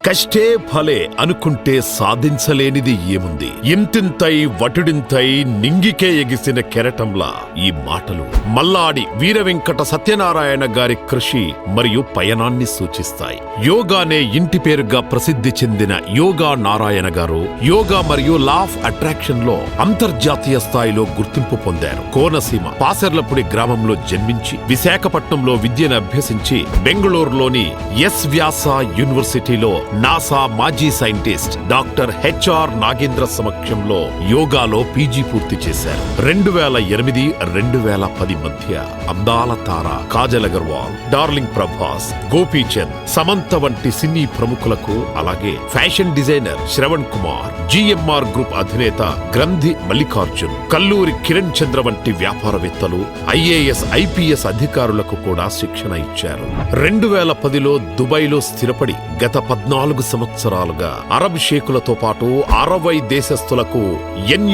కష్టే ఫలే అనుకుంటే సాధించలేనిది ఏముంది? ఇంతింతై వటుడింతై నింగికే ఎగిసిన కెరటంలా ఈ మాటలు మల్లాడి వీరవెంకట సత్యనారాయణ గారి కృషి మరియు పయనాన్ని సూచిస్తాయి. యోగానే ఇంటి పేరుగా ప్రసిద్ధి చెందిన యోగా నారాయణ గారు యోగా మరియు లా ఆఫ్ అట్రాక్షన్ లో అంతర్జాతీయ స్థాయిలో గుర్తింపు పొందారు. కోనసీమ పాసర్లపూడి గ్రామంలో జన్మించి విశాఖపట్నంలో విద్యను అభ్యసించి బెంగళూరులోని ఎస్ వ్యాస యూనివర్సిటీలో నాసా మాజీ సైంటిస్ట్ డాక్టర్ హెచ్ఆర్ నాగేంద్ర సమక్షంలో యోగాలో పీజీ పూర్తి చేశారు. 2008-2010 మధ్య అందాల తార కాజల్ అగర్వాల్, డార్లింగ్ ప్రభాస్, గోపీచంద్, సమంత వంటి సినీ ప్రముఖులకు, అలాగే fashion designer Shravan Kumar, GMR group అధినేత గ్రంథి మల్లికార్జున్, కల్లూరి కిరణ్ చంద్ర వంటి వ్యాపారవేత్తలు, ఐఏఎస్ ఐపీఎస్ అధికారులకు కూడా శిక్షణ ఇచ్చారు. 2010లో దుబాయ్లో స్థిరపడి గత 14 సంవత్సరాలుగా అరబ్ షేకులతో పాటు 60 దేశస్థులకు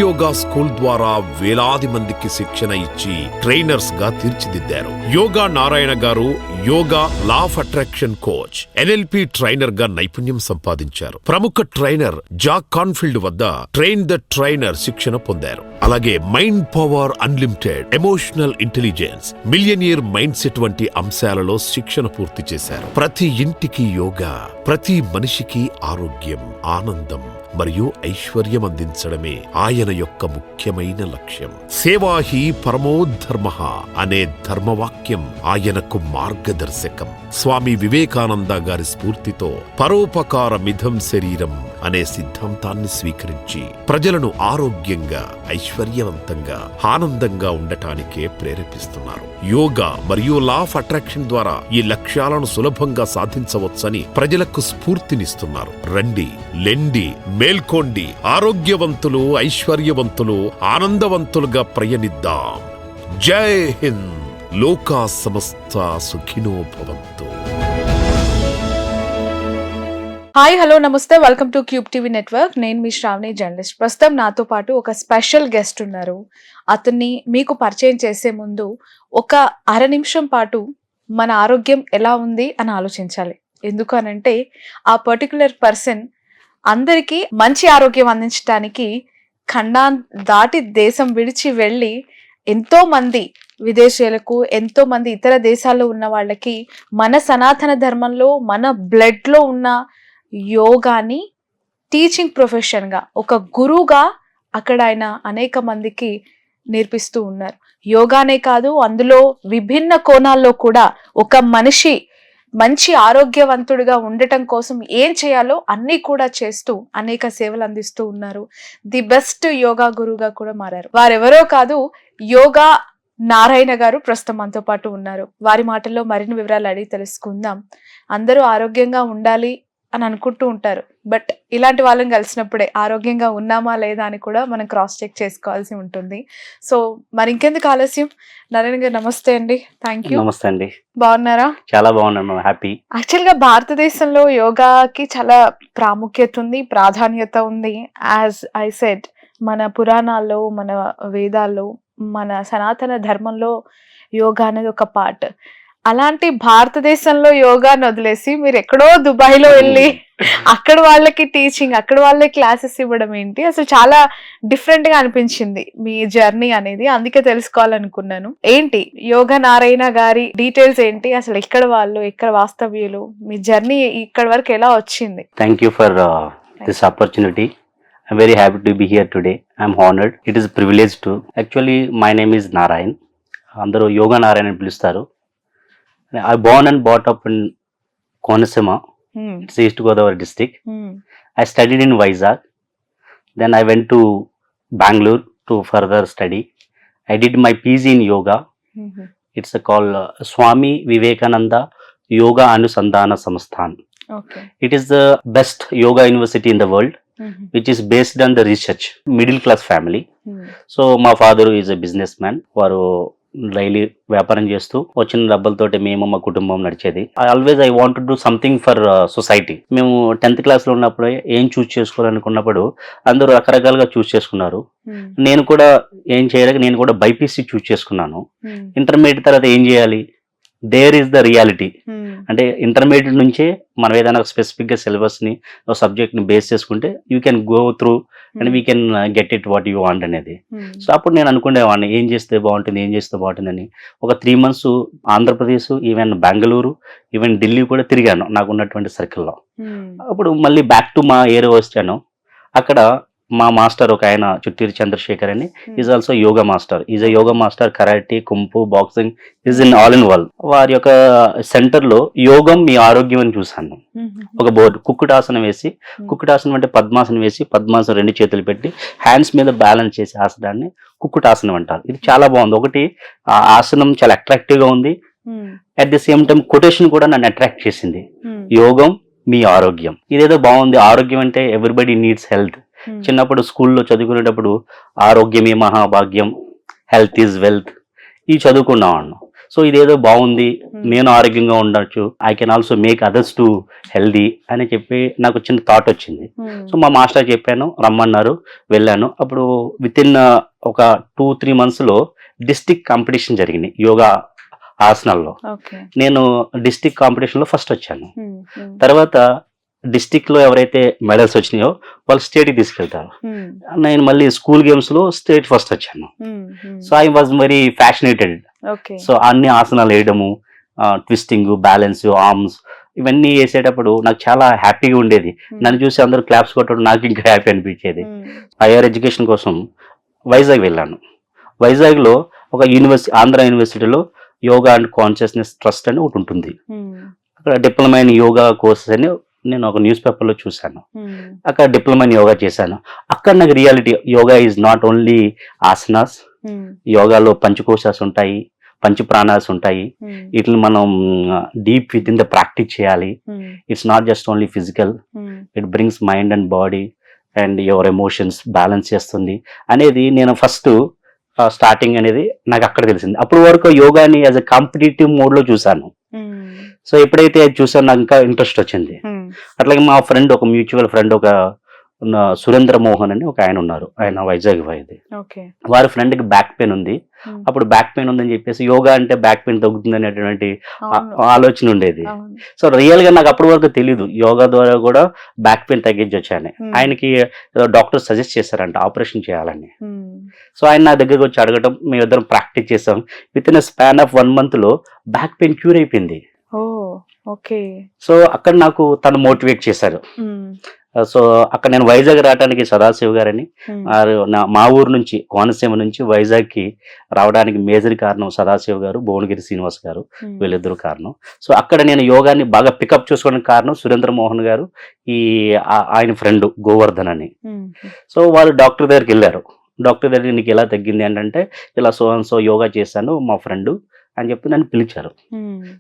యోగా స్కూల్ ద్వారా వేలాది మందికి శిక్షణ ఇచ్చి ట్రైనర్స్ గా తీర్చిదిద్దారు. యోగా నారాయణ గారు yoga law of attraction coach, NLP trainer గా నైపుణ్యం సంపాదించారు. ప్రముఖ ట్రైనర్ జాక్ కాన్ఫీల్డ్ వద్ద ట్రైన్ ద ట్రైనర్ శిక్షణ పొందారు. అలాగే mind power unlimited, emotional intelligence, millionaire mind set వంటి అంశాలలో శిక్షణ పూర్తి చేశారు. ప్రతి ఇంటికి యోగా, ప్రతి మనిషికి ఆరోగ్యం, ఆనందం మరియు ఐశ్వర్యం అందించడమే ఆయన యొక్క ముఖ్యమైన లక్ష్యం. సేవాహి పరమోధర్మః అనే ధర్మవాక్యం ఆయనకు మార్గదర్శకం. స్వామి వివేకానంద గారి స్ఫూర్తితో పరోపకారమిదం శరీరం అనే సిద్ధాంతాన్ని స్వీకరించి ప్రజలను ఆరోగ్యంగా, ఐశ్వర్యవంతంగా, ఆనందంగా ఉండటానికే ప్రేరేపిస్తున్నారు. యోగా మరియు లా ఆఫ్ అట్రాక్షన్ ద్వారా ఈ లక్ష్యాలను సులభంగా సాధించవచ్చని ప్రజలకు స్ఫూర్తినిస్తున్నారు. రండి, లెండి, మేల్కోండి, ఆరోగ్యవంతులు, ఐశ్వర్యవంతులు, ఆనందవంతులుగా ప్రయాణిద్దాం. జై హింద్. లోకా సమస్త సుఖినో భవంతు. హాయ్, హలో, నమస్తే, welcome to cube TV network. నేను మీ శ్రావణి, జర్నలిస్ట్. ప్రస్తుతం నాతో పాటు ఒక స్పెషల్ గెస్ట్ ఉన్నారు. అతన్ని మీకు పరిచయం చేసే ముందు ఒక అర నిమిషం పాటు మన ఆరోగ్యం ఎలా ఉంది అని ఆలోచించాలి. ఎందుకు అనంటే ఆ పర్టికులర్ పర్సన్ అందరికీ మంచి ఆరోగ్యం అందించడానికి ఖండాన్ని దాటి దేశం విడిచి వెళ్ళి ఎంతో మంది విదేశీయులకు, ఎంతో మంది ఇతర దేశాల్లో ఉన్న వాళ్ళకి మన సనాతన ధర్మంలో, మన బ్లడ్లో ఉన్న యోగాని టీచింగ్ ప్రొఫెషన్గా, ఒక గురువుగా అక్కడ ఆయన అనేక మందికి నేర్పిస్తూ ఉన్నారు. యోగానే కాదు, అందులో విభిన్న కోణాల్లో కూడా ఒక మనిషి మంచి ఆరోగ్యవంతుడిగా ఉండటం కోసం ఏం చేయాలో అన్నీ కూడా చేస్తూ అనేక సేవలు అందిస్తూ ఉన్నారు. ది బెస్ట్ యోగా గురువుగా కూడా మారారు. వారెవరో కాదు, యోగా నారాయణ గారు ప్రస్తుతం మనతో పాటు ఉన్నారు. వారి మాటల్లో మరిన్ని వివరాలు అడిగి తెలుసుకుందాం. అందరూ ఆరోగ్యంగా ఉండాలి అని అనుకుంటూ ఉంటారు, బట్ ఇలాంటి వాళ్ళని కలిసినప్పుడే ఆరోగ్యంగా ఉన్నామా లేదా అని కూడా మనం క్రాస్ చెక్ చేసుకోవాల్సి ఉంటుంది. సో మరి ఇంకెందుకు ఆలస్యం, నారాయణ గారు నమస్తే అండి. Thank you. నమస్తే అండి. బాగున్నారా? చాలా బాగున్నాను, హ్యాపీ. యాక్చువల్గా భారతదేశంలో యోగాకి చాలా ప్రాముఖ్యత ఉంది, ప్రాధాన్యత ఉంది. యాజ్ ఐ సెడ్, మన పురాణాల్లో, మన వేదాల్లో, మన సనాతన ధర్మంలో యోగా అనేది ఒక పార్ట్. అలాంటి భారతదేశంలో యోగాను వదిలేసి మీరు ఎక్కడో దుబాయ్లో వెళ్ళి అక్కడ వాళ్ళకి టీచింగ్, అక్కడ వాళ్ళకి క్లాసెస్ ఇవ్వడం ఏంటి? అసలు చాలా డిఫరెంట్ గా అనిపించింది మీ జర్నీ అనేది. అందుకే తెలుసుకోవాలనుకున్నాను. ఏంటి యోగా నారాయణ గారి డీటెయిల్స్ ఏంటి? అసలు ఎక్కడ వాళ్ళు, ఎక్కడ వాస్తవ్యులు, మీ జర్నీ ఇక్కడ వరకు ఎలా వచ్చింది? Thank you for this opportunity. I'm very happy to be here today. I'm honored. It is a privilege to. Actually, my name is Narayan. అందరూ యోగా నారాయణ అని పిలుస్తారు. I born and brought up in Konasima. It's East Godavari district. I studied in Vizag. Then I went to Bangalore to further study. I did my PG in yoga. It's called Swami Vivekananda Yoga Anusandhana Samasthan. Okay. It is the best yoga university in the world. Which is based on the research. Middle class family. So my father is a businessman. వారు daily వ్యాపారం చేస్తూ వచ్చిన డబ్బులతోటి మేము మా కుటుంబం నడిచేది. I want to do something for society. మేము 10th క్లాస్లో ఉన్నప్పుడు ఏం చూస్ చేసుకోవాలనుకున్నప్పుడు అందరూ రకరకాలుగా చూస్ చేసుకున్నారు. నేను కూడా ఏం చేయలేక నేను కూడా బైపీసీ చూస్ చేసుకున్నాను. ఇంటర్మీడియట్ తర్వాత ఏం చేయాలి, దేర్ ఈస్ ద రియాలిటీ. అంటే ఇంటర్మీడియట్ నుంచే మనం ఏదైనా స్పెసిఫిక్గా సిలబస్ని సబ్జెక్ట్ని బేస్ చేసుకుంటే you can go through and we can get it what you want అనేది. సో అప్పుడు నేను అనుకునేవాడిని ఏం చేస్తే బాగుంటుందని. ఒక 3 months Andhra Pradesh, even Bengaluru, even Delhi కూడా తిరిగాను నాకు ఉన్నటువంటి సర్కిల్లో. అప్పుడు మళ్ళీ బ్యాక్ టు మా ఏరియా వచ్చాను. అక్కడ మా మాస్టర్ ఒక ఆయన చుట్టూరి చంద్రశేఖర్ అని, is also yoga master. Is a yoga master, karate, kung fu, boxing, is in all in వల్. వారి యొక్క సెంటర్లో యోగం మీ ఆరోగ్యం అని చూశాను. ఒక బోర్డు కుక్కుటాసనం వేసి, కుక్కుటాసనం అంటే పద్మాసనం వేసి, పద్మాసనం 2 చేతులు పెట్టి హ్యాండ్స్ మీద బ్యాలెన్స్ చేసే ఆసనాన్ని కుక్కుటాసనం అంటారు. ఇది చాలా బాగుంది. ఒకటి ఆ ఆసనం చాలా అట్రాక్టివ్ గా ఉంది, at the same time quotation కూడా నన్ను అట్రాక్ట్ చేసింది. యోగం మీ ఆరోగ్యం. ఇదేదో బాగుంది. ఆరోగ్యం అంటే ఎవ్రీబడి నీడ్స్ హెల్త్. చిన్నప్పుడు స్కూల్లో చదువుకునేటప్పుడు ఆరోగ్యమే మహాభాగ్యం, హెల్త్ ఈజ్ వెల్త్, ఇవి చదువుకున్నాను. సో ఇదేదో బాగుంది, నేను ఆరోగ్యంగా ఉండొచ్చు, I can also make others to healthy అని చెప్పి నాకు చిన్న థాట్ వచ్చింది. సో మా మాస్టర్ చెప్పాను, రమ్మన్నారు, వెళ్ళాను. అప్పుడు విత్ ఇన్ ఒక 2-3 months డిస్ట్రిక్ట్ కాంపిటీషన్ జరిగింది యోగా ఆసనాల్లో. నేను డిస్ట్రిక్ట్ కాంపిటీషన్లో ఫస్ట్ వచ్చాను. తర్వాత డిస్టిక్ లో ఎవరైతే మెడల్స్ వచ్చినాయో వాళ్ళు స్టేట్కి తీసుకెళ్తారు. నేను మళ్ళీ స్కూల్ గేమ్స్ లో స్టేట్ ఫస్ట్ వచ్చాను. So I was very fascinated. So అన్ని ఆసనాలు వేయడము, ట్విస్టింగ్, బ్యాలెన్స్, ఆర్మ్స్, ఇవన్నీ వేసేటప్పుడు నాకు చాలా హ్యాపీగా ఉండేది. నన్ను చూసి అందరూ క్లాప్స్ కొట్టడం నాకు ఇంకా హ్యాపీ అనిపించేది. హైయర్ ఎడ్యుకేషన్ కోసం వైజాగ్ వెళ్ళాను. వైజాగ్లో ఒక యూనివర్సిటీ, ఆంధ్ర యూనివర్సిటీలో యోగా అండ్ కాన్షియస్నెస్ ట్రస్ట్ అని ఒకటి ఉంటుంది. అక్కడ డిప్లొమా ఇన్ యోగా కోర్సెస్ అని నేను ఒక న్యూస్ పేపర్లో చూశాను. అక్కడ డిప్లొమా ఇన్ యోగా చేశాను. అక్కడ నాకు reality, yoga is not only asanas. యోగాలో పంచకోశాస్ ఉంటాయి, పంచ ప్రాణాస్ ఉంటాయి. వీటిని మనం deep within the practice చేయాలి. It's not just only physical, it brings mind and body and your emotions balance చేస్తుంది అనేది నేను ఫస్ట్ స్టార్టింగ్ అనేది నాకు అక్కడ తెలిసింది. అప్పటి వరకు యోగాని యాజ్ అ కాంపిటేటివ్ మోడ్లో చూశాను. సో ఎప్పుడైతే చూసాను నాకు ఇంకా ఇంట్రెస్ట్ వచ్చింది. అట్లాగే మా ఫ్రెండ్, ఒక మ్యూచువల్ ఫ్రెండ్, ఒక సురేంద్ర మోహన్ అని ఒక ఆయన ఉన్నారు. ఆయన వైజాగ్ వాయిది. వారి ఫ్రెండ్ కి బ్యాక్ పెయిన్ ఉంది. అప్పుడు బ్యాక్ పెయిన్ ఉందని చెప్పేసి యోగా అంటే బ్యాక్ పెయిన్ తగ్గుతుంది అనేటువంటి ఆలోచన ఉండేది. సో రియల్ గా నాకు అప్పటి వరకు తెలీదు యోగా ద్వారా కూడా బ్యాక్ పెయిన్ తగ్గించవచ్చు అని. ఆయనకి డాక్టర్ సజెస్ట్ చేశారంట ఆపరేషన్ చేయాలని. సో ఆయన నా దగ్గరకు వచ్చి అడగటం, మేమిద్దరం ప్రాక్టీస్ చేసాం. With in span of 1 month back pain cure అయిపోయింది. సో అక్కడ నాకు తను మోటివేట్ చేశారు. సో అక్కడ నేను వైజాగ్ రావడానికి సదాశివ్ గారని, మా ఊరు నుంచి, కోనసీమ నుంచి వైజాగ్ కి రావడానికి మేజర్ కారణం సదాశివ్ గారు, భువనగిరి శ్రీనివాస్ గారు, వీళ్ళిద్దరు కారణం. సో అక్కడ నేను యోగాని బాగా పికప్ చేసుకోవడానికి కారణం సురేంద్ర మోహన్ గారు, ఆయన ఫ్రెండ్ గోవర్ధన్ అని. సో వాళ్ళు డాక్టర్ దగ్గరికి వెళ్ళారు. డాక్టర్ దగ్గరికి నీకు ఎలా తగ్గింది అంటే, ఇలా సో యోగా చేశాను మా ఫ్రెండ్ అని చెప్పి నన్ను పిలిచారు.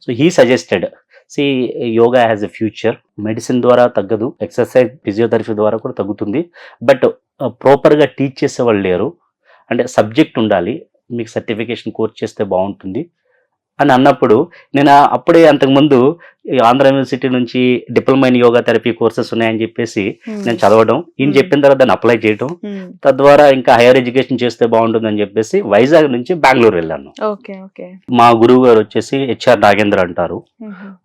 So he suggested, see yoga has a future. Medicine ద్వారా తగ్గదు, ఎక్సర్సైజ్, ఫిజియోథెరపీ ద్వారా కూడా తగ్గుతుంది. బట్ ప్రాపర్గా టీచ్ చేసేవాళ్ళు లేరు. అంటే సబ్జెక్ట్ ఉండాలి, మీకు సర్టిఫికేషన్ కోర్స్ చేస్తే బాగుంటుంది అని అన్నప్పుడు, నేను అప్పుడే అంతకుముందు ఆంధ్ర యూనివర్సిటీ నుంచి diploma in yoga therapy courses ఉన్నాయని చెప్పేసి నేను చదవడం, ఈయన చెప్పిన తర్వాత దాన్ని అప్లై చేయడం, తద్వారా ఇంకా హైయర్ ఎడ్యుకేషన్ చేస్తే బాగుంటుందని చెప్పేసి వైజాగ్ నుంచి బెంగళూరు వెళ్ళాను. మా గురువు గారు వచ్చేసి హెచ్ఆర్ నాగేంద్ర అంటారు.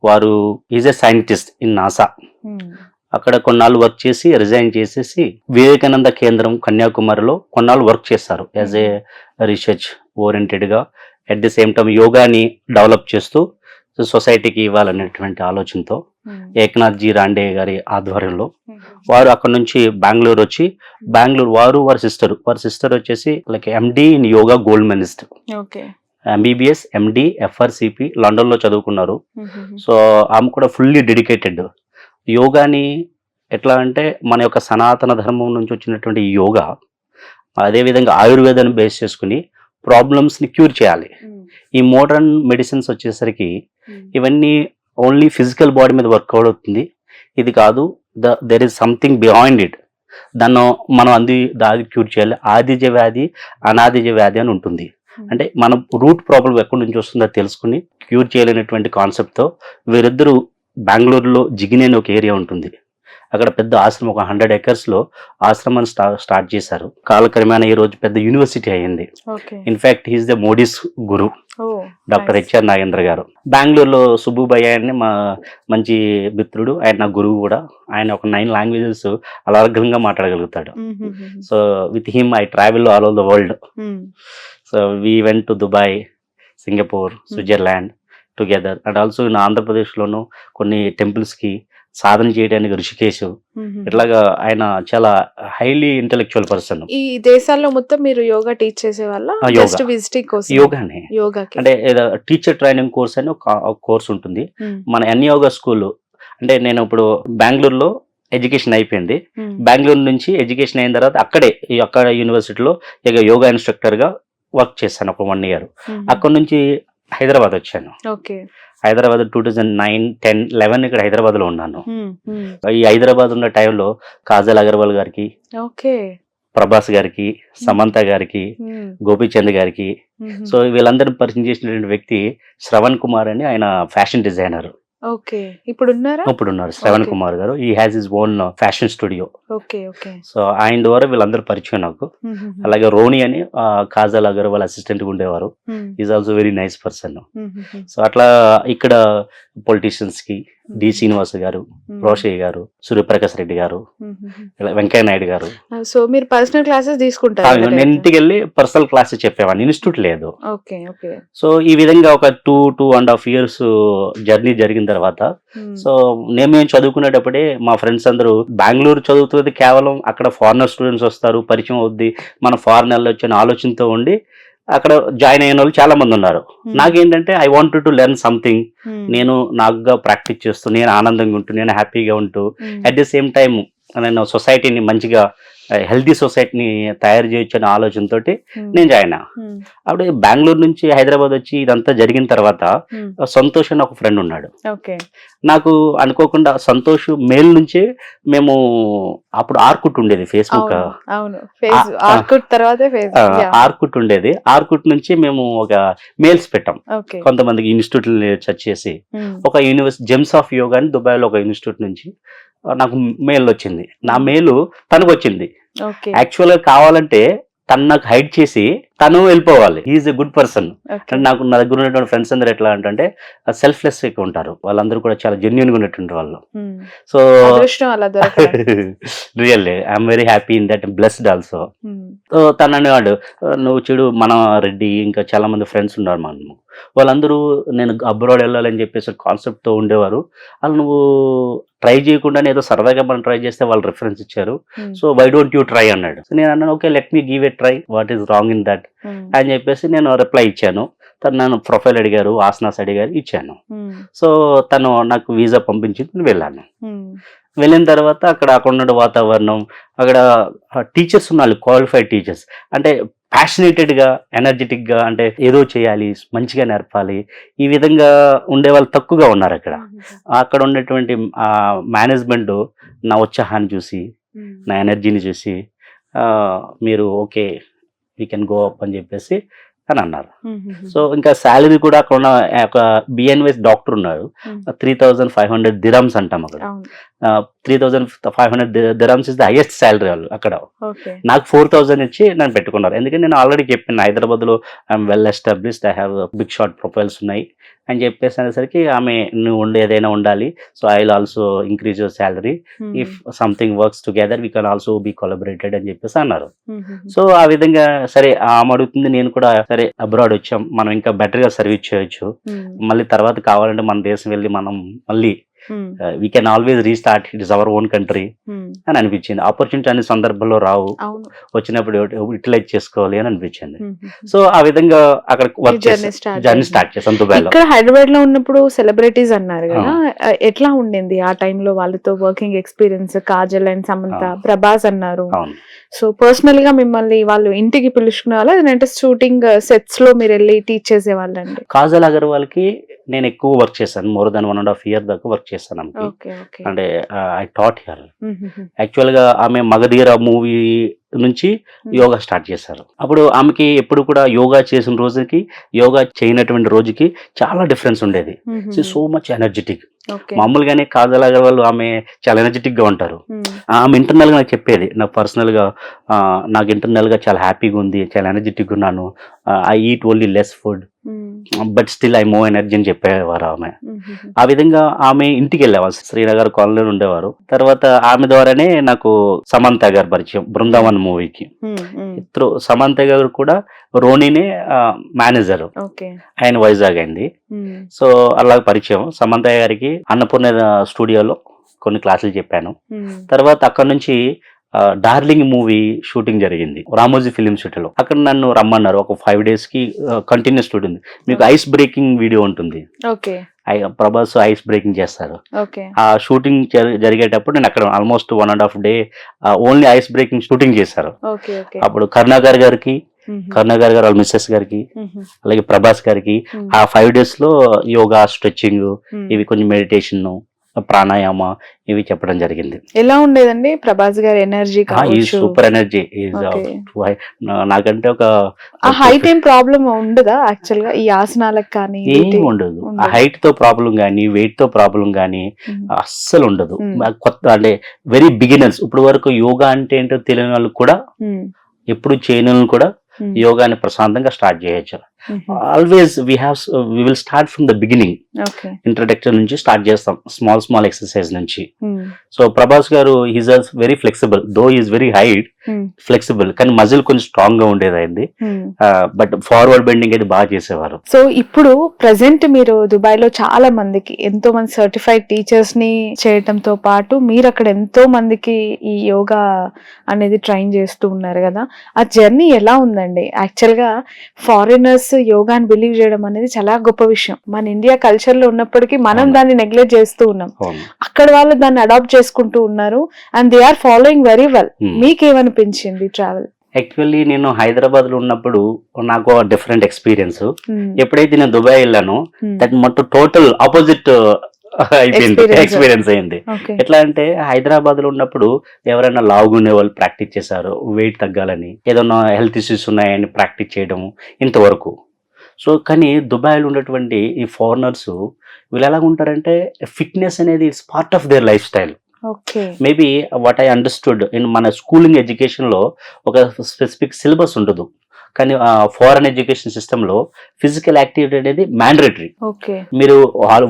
వారు is a scientist in NASA. అక్కడ కొన్నాళ్ళు వర్క్ చేసి రిజైన్ చేసేసి వివేకానంద కేంద్రం కన్యాకుమారిలో కొన్నాళ్ళు వర్క్ చేస్తారు యాజ్ ఏ రీసెర్చ్ ఓరియంటెడ్గా. అట్ ది సేమ్ టైం యోగాని డెవలప్ చేస్తూ సొసైటీకి ఇవ్వాలనేటువంటి ఆలోచనతో ఏకనాథ్ జీ రాండే గారి ఆధ్వర్యంలో వారు అక్కడ నుంచి బెంగళూరు వచ్చి, వారి సిస్టర్ వచ్చేసి like MD in yoga gold medalist, MBBS, MD, FRCP లండన్లో చదువుకున్నారు. సో ఆమె కూడా ఫుల్లీ డెడికేటెడ్. యోగాని ఎట్లా అంటే మన యొక్క సనాతన ధర్మం నుంచి వచ్చినటువంటి యోగా, అదేవిధంగా ఆయుర్వేదాన్ని బేస్ చేసుకుని ప్రాబ్లమ్స్ని క్యూర్ చేయాలి. ఈ మోడర్న్ మెడిసిన్స్ వచ్చేసరికి ఇవన్నీ ఓన్లీ ఫిజికల్ బాడీ మీద వర్కౌట్ అవుతుంది. ఇది కాదు, there is something behind it. దాన్ని మనం దాది క్యూర్ చేయాలి. ఆదిజ వ్యాధి, అనాదిజ వ్యాధి అని ఉంటుంది. అంటే మనం రూట్ ప్రాబ్లం ఎక్కడి నుంచి వస్తుందో తెలుసుకుని క్యూర్ చేయలేనటువంటి కాన్సెప్ట్తో వీరిద్దరూ బెంగళూరులో జిగిని అనే ఒక ఏరియా ఉంటుంది, అక్కడ పెద్ద ఆశ్రమం, ఒక 100 acres లో ఆశ్రమాన్ని స్టార్ట్ చేశారు. కాలక్రమేణా ఈ రోజు పెద్ద యూనివర్సిటీ అయ్యింది. Okay. In fact he is the Modi's guru, oh doctor HR Nagendra garu. బెంగళూరులో సుబ్బుభయ్య అని మా మంచి మిత్రుడు, ఆయన నా గురువు కూడా. ఆయన ఒక 9 లాంగ్వేజెస్ అలర్గంగా మాట్లాడగలుగుతాడు. So with him I travel all over the world. So we went to Dubai, Singapore, Switzerland together. And also in ఆంధ్రప్రదేశ్లోను కొన్ని టెంపుల్స్కి సాధన చేయడానికి ఋషికేశ్, ఇట్లాగా ఆయన చాలా హైలీ ఇంటెలెక్చువల్ పర్సన్. ఈ దేశాల్లో మొత్తం మీరు యోగా టీచ్ చేసే వాళ్ళ? యోగా. జస్ట్ విజిటింగ్ కోసం? యోగానే, యోగాకి అంటే టీచర్ ట్రైనింగ్ కోర్స్ అని ఒక కోర్స్ ఉంటుంది మన ఎన్ యోగా స్కూల్. అంటే నేను ఇప్పుడు బెంగళూరులో ఎడ్యుకేషన్ అయిపోయింది. బెంగళూరు నుంచి ఎడ్యుకేషన్ అయిన తర్వాత అక్కడ యూనివర్సిటీలో ఇక యోగా ఇన్స్ట్రక్టర్ గా వర్క్ చేశాను ఒక 1 year. అక్కడ నుంచి హైదరాబాద్ వచ్చాను. ఓకే. హైదరాబాద్ 2009, 10, 11 ఇక్కడ హైదరాబాద్ లో ఉన్నాను. ఈ హైదరాబాద్ ఉన్న టైంలో కాజల్ అగర్వాల్ గారికి, ఓకే, ప్రభాస్ గారికి, సమంత గారికి, గోపీచంద్ గారికి, సో వీళ్ళందరిని పరిచయం చేసినటువంటి వ్యక్తి శ్రవణ్ కుమార్ అని, ఆయన ఫ్యాషన్ డిజైనర్. ఓకే. ఇప్పుడు ఉన్నారా? ఇప్పుడు ఉన్నారు శ్రవణ్ కుమార్ గారు. ఈ has his own fashion studio. Okay. Okay. So ఆయన ద్వారా వీళ్ళందరూ పరిచయం నాకు. అలాగే రోని అని కాజల్ అగర్వాల్ అసిస్టెంట్ ఉండేవారు. Is also very nice person. So అట్లా ఇక్కడ పొలిటీషియన్స్ కి డి శ్రీనివాస్ గారు, రోషయ్య గారు, సూర్యప్రకాష్ రెడ్డి గారు, వెంకయ్య నాయుడు గారు. సో మీరు పర్సనల్ క్లాసెస్ తీసుకుంటారు? నేను ఇంటికి వెళ్ళి పర్సనల్ క్లాసెస్ చెప్పేవాడిని, ఇన్స్టిట్యూట్ లేదు. ఓకే. ఓకే. సో ఈ విధంగా ఒక 2.5 years జర్నీ జరిగిన తర్వాత, సో మేము చదువుకునేటప్పుడే మా ఫ్రెండ్స్ అందరూ బెంగళూరు చదువుతుంది కేవలం అక్కడ ఫారినర్ స్టూడెంట్స్ వస్తారు, పరిచయం అవుద్ది, మన ఫారిన్ వెళ్ళొచ్చు ఆలోచనతో ఉండి అక్కడ జాయిన్ అయిన వాళ్ళు చాలా మంది ఉన్నారు. నాకేంటంటే I wanted to learn something. నేను నాకుగా ప్రాక్టీస్ చేస్తూ, నేను ఆనందంగా ఉంటూ, నేను హ్యాపీగా ఉంటూ, అట్ ది సేమ్ టైం నేను సొసైటీని మంచిగా హెల్తీ సొసైటీని తయారు చేయొచ్చు అనే ఆలోచనతో నేను జాయిన్. అప్పుడు బెంగళూరు నుంచి హైదరాబాద్ వచ్చి ఇదంతా జరిగిన తర్వాత సంతోష్ అని ఒక ఫ్రెండ్ ఉన్నాడు. నాకు అనుకోకుండా సంతోష్ మెయిల్ నుంచే మేము, అప్పుడు ఆర్కుట్ ఉండేది, ఫేస్బుక్ ఆర్కుట్ ఉండేది. ఆర్కుట్ నుంచి మేము ఒక మెయిల్స్ పెట్టాం కొంతమందికి ఇన్స్టిట్యూట్ సెర్చ్ చేసి. ఒక యూనివర్సిటీ జెమ్స్ ఆఫ్ యోగా అని దుబాయ్లో ఒక ఇన్స్టిట్యూట్ నుంచి నాకు మెయిల్ వచ్చింది. నా మెయిల్ తనకు వచ్చింది. యాక్చువల్ గా కావాలంటే తను నాకు హైడ్ చేసి తను వెళ్ళిపోవాలి. He is a good person. నాకు నా దగ్గర ఉన్నటువంటి ఫ్రెండ్స్ అందరూ ఎట్లా అంటే సెల్ఫ్లెస్ ఎక్కువ ఉంటారు, వాళ్ళందరూ కూడా చాలా జెన్యున్ గా ఉన్నటువంటి వాళ్ళు. So really I'm very happy in that, blessed also. So తను అనేవాడు, నువ్వు చూడు మన రెడ్డి ఇంకా చాలా మంది ఫ్రెండ్స్ ఉన్నారు మనము, వాళ్ళందరూ నేను అబ్రాడ్ వెళ్ళాలని చెప్పేసి కాన్సెప్ట్ తో ఉండేవారు. వాళ్ళు నువ్వు ట్రై చేయకుండానే ఏదో సరదాగా మనం ట్రై చేస్తే వాళ్ళు రిఫరెన్స్ ఇచ్చారు, so why don't you try అన్నాడు. సో నేను అన్నాను, okay let me give a try, what is wrong in that అని చెప్పేసి నేను రిప్లై ఇచ్చాను. తను నన్ను ప్రొఫైల్ అడిగారు, ఆసనాస్ అడిగారు, ఇచ్చాను. సో తను నాకు వీసా పంపించింది, వెళ్ళాను. వెళ్ళిన తర్వాత అక్కడ ఉన్న వాతావరణం, అక్కడ టీచర్స్ ఉన్నారు, క్వాలిఫైడ్ టీచర్స్, అంటే ప్యాషనేటెడ్గా, ఎనర్జెటిక్గా, అంటే ఏదో చేయాలి, మంచిగా నేర్పాలి, ఈ విధంగా ఉండే వాళ్ళు తక్కువగా ఉన్నారు అక్కడ. అక్కడ ఉండేటువంటి మేనేజ్మెంట్ నా ఉత్సాహాన్ని చూసి, నా ఎనర్జీని చూసి, మీరు okay we can go up అని చెప్పేసి అని అన్నారు. సో ఇంకా శాలరీ కూడా అక్కడ ఉన్న ఒక బిఎన్వైస్ డాక్టర్ ఉన్నారు, 3,500 dirhams అంటాం అక్కడ. 3,500 dirhams is the highest salary వాళ్ళు అక్కడ. నాకు 4,000 ఇచ్చి నన్ను పెట్టుకున్నారు. ఎందుకంటే నేను ఆల్రెడీ చెప్పాను, హైదరాబాద్ లో I'm well established, I have big short profiles ఉన్నాయి అని చెప్పేసి అనేసరికి ఆమె నువ్వు ఏదైనా ఉండాలి, so I will also increase your salary, if something works together we can also be collaborated అని చెప్పేసి అన్నారు. సో ఆ విధంగా సరే ఆమె అడుగుతుంది, నేను కూడా సరే అబ్రాడ్ వచ్చాం, మనం ఇంకా బెటర్ గా సర్వీస్ చేయొచ్చు, మళ్ళీ తర్వాత కావాలంటే మన దేశం వెళ్ళి మనం మళ్ళీ we can always restart, it is our own country అని అనిపించింది. ఆపర్చునిటీ అనే సందర్భంలో రావు, వచ్చినప్పుడు యూటిలైజ్ చేసుకోవాలి అని అనిపించింది. సో ఆ విధంగా అక్కడ జర్నీ స్టార్ట్ చేసాం దుబాయ్లో. ఇక్కడ హైదరాబాద్ లో ఉన్నప్పుడు సెలబ్రిటీస్ అన్నారు కదా, ఎట్లా ఉండింది ఆ టైంలో వాళ్ళతో working experience? Kajal and Samantha, Prabhas అన్నారు. సో పర్సనల్ గా మిమ్మల్ని వాళ్ళు ఇంటికి పిలుచుకునే వాళ్ళు, లేదంటే షూటింగ్ సెట్స్ లో మీరు వెళ్ళి టీచ్ చేసేవాళ్ళండి? కాజల్ అగర్వాల్ కి నేను ఎక్కువ వర్క్ చేశాను, మోర్ దాన్ 1.5 year దాకా వర్క్ చేశాను. అంటే ఐ టాట్ హియర్. యాక్చువల్ గా ఆమె మగధీర మూవీ నుంచి యోగా స్టార్ట్ చేశారు. అప్పుడు ఆమెకి ఎప్పుడు కూడా యోగా చేసిన రోజుకి, యోగా చేయనటువంటి రోజుకి చాలా డిఫరెన్స్ ఉండేది. So much energetic. ఓకే. మామూలుగానే కాజల్ అగర్వాల్ ఆమె చాలా ఎనర్జెటిక్ గా ఉంటారు. ఆమె ఇంటర్నల్ గా నాకు చెప్పేది, నాకు పర్సనల్ గా నాకు ఇంటర్నల్ గా చాలా హ్యాపీగా ఉంది, చాలా ఎనర్జెటిక్ ఉన్నాను, I eat only less food but still I more energy అని చెప్పేవారు ఆమె. ఆ విధంగా ఆమె ఇంటికి వెళ్ళేవారు, శ్రీనగర్ కాలనీలో ఉండేవారు. తర్వాత ఆమె ద్వారానే నాకు సమంత గారు పరిచయం బృందావన్ మూవీకి. సమంత గారు కూడా రోనీనే మేనేజర్, ఓకే. ఆయన వైజాగ్ అయింది. సో అలా పరిచయం. సమంత గారికి అన్నపూర్ణ స్టూడియోలో కొన్ని క్లాసులు చెప్పాను. తర్వాత అక్కడ నుంచి డార్లింగ్ మూవీ షూటింగ్ జరిగింది రామోజీ ఫిలిం సిటీలో. అక్కడ నన్ను రమ్మన్నారు. ఒక 5 days కి కంటిన్యూస్ షూటింగ్. మీకు ఐస్ బ్రేకింగ్ వీడియో ఉంటుంది, ఓకే. ప్రభాస్ ఐస్ బ్రేకింగ్ చేస్తారు. ఓకే. ఆ షూటింగ్ జరిగేటప్పుడు నేను అక్కడ almost 1.5 day only ice breaking shooting చేశారు. ఓకే. ఓకే. అప్పుడు కరుణాకర్ గారికి, కరుణాకర్ గారు వాళ్ళ మిస్సెస్ గారికి, అలాగే ప్రభాస్ గారికి ఆ 5 days లో యోగా, స్ట్రెచ్చింగ్, ఇవి కొంచెం మెడిటేషన్, ప్రాణాయామ ఇవి చెప్పడం జరిగింది. ఎలా ఉండేదండి ప్రభాస్ గారి ఎనర్జీ? Super energy. నాకంటే ఒక హైట్ ఏం ప్రాబ్లం ఉండదా యాక్చువల్ గా ఈ ఆసనాలకు కానీ? ఏం ఉండదు. హైట్ తో ప్రాబ్లం గానీ, వెయిట్ తో ప్రాబ్లం గానీ అస్సలు ఉండదు. కొత్త అంటే వెరీ బిగినర్స్, ఇప్పుడు వరకు యోగా అంటే ఏంటో తెలియని వాళ్ళకి కూడా, ఎప్పుడు చేయని వాళ్ళని కూడా యోగాని ప్రశాంతంగా స్టార్ట్ చేయొచ్చు. Always we will start from the beginning. Introduction నుంచి స్టార్ట్ చేస్తాం, స్మాల్ ఎక్సర్సైజ్ నుంచి. So Prabhas garu is very flexible, though is very height, flexible, కానీ మజిల్ కొంచెం స్ట్రాంగ్ గా ఉండేది అయింది. బట్ ఫార్వర్డ్ బెండింగ్ అయితే బాగా చేసేవారు. సో ఇప్పుడు ప్రెసెంట్ మీరు దుబాయ్ లో చాలా మందికి, ఎంతో మంది సర్టిఫైడ్ టీచర్స్ ని చేయటంతో పాటు మీరు అక్కడ ఎంతో మందికి ఈ యోగా అనేది ట్రైన్ చేస్తూ ఉన్నారు కదా, ఆ జర్నీ ఎలా ఉందండి? యాక్చువల్ గా ఫారినర్స్ యోగాని బిలీవ్ చేయడం అనేది చాలా గొప్ప విషయం. మన ఇండియా కల్చర్ లో ఉన్నప్పటికీ మనం దాన్ని నెగ్లెక్ట్ చేస్తూ ఉన్నాం. అక్కడ వాళ్ళు దాన్ని అడాప్ట్ చేసుకుంటూ ఉన్నారు and they are following very well. మీకేమనిపించింది ట్రావెల్? యాక్చువల్లీ నేను హైదరాబాద్ లో ఉన్నప్పుడు నాకు డిఫరెంట్ ఎక్స్పీరియన్స్. ఎప్పుడైతే నేను దుబాయ్ వెళ్ళానో దట్ మొత్తం టోటల్ ఆపోజిట్ అయిపోయింది, ఎక్స్పీరియన్స్ అయింది. ఎట్లా అంటే హైదరాబాద్ లో ఉన్నప్పుడు ఎవరైనా లావుగునే వాళ్ళు ప్రాక్టీస్ చేశారు, వెయిట్ తగ్గాలని, ఏదైనా హెల్త్ ఇష్యూస్ ఉన్నాయని ప్రాక్టీస్ చేయడం ఇంతవరకు. సో కానీ దుబాయ్లో ఉన్నటువంటి ఈ ఫారినర్స్ వీళ్ళు ఎలా ఉంటారంటే ఫిట్నెస్ అనేది it's part of their life style. Maybe what I understood in మన స్కూలింగ్ ఎడ్యుకేషన్ లో ఒక స్పెసిఫిక్ సిలబస్ ఉండదు, కానీ ఫారెన్ ఎడ్యుకేషన్ సిస్టమ్ లో ఫిజికల్ యాక్టివిటీ అనేది మ్యాండేటరీ. మీరు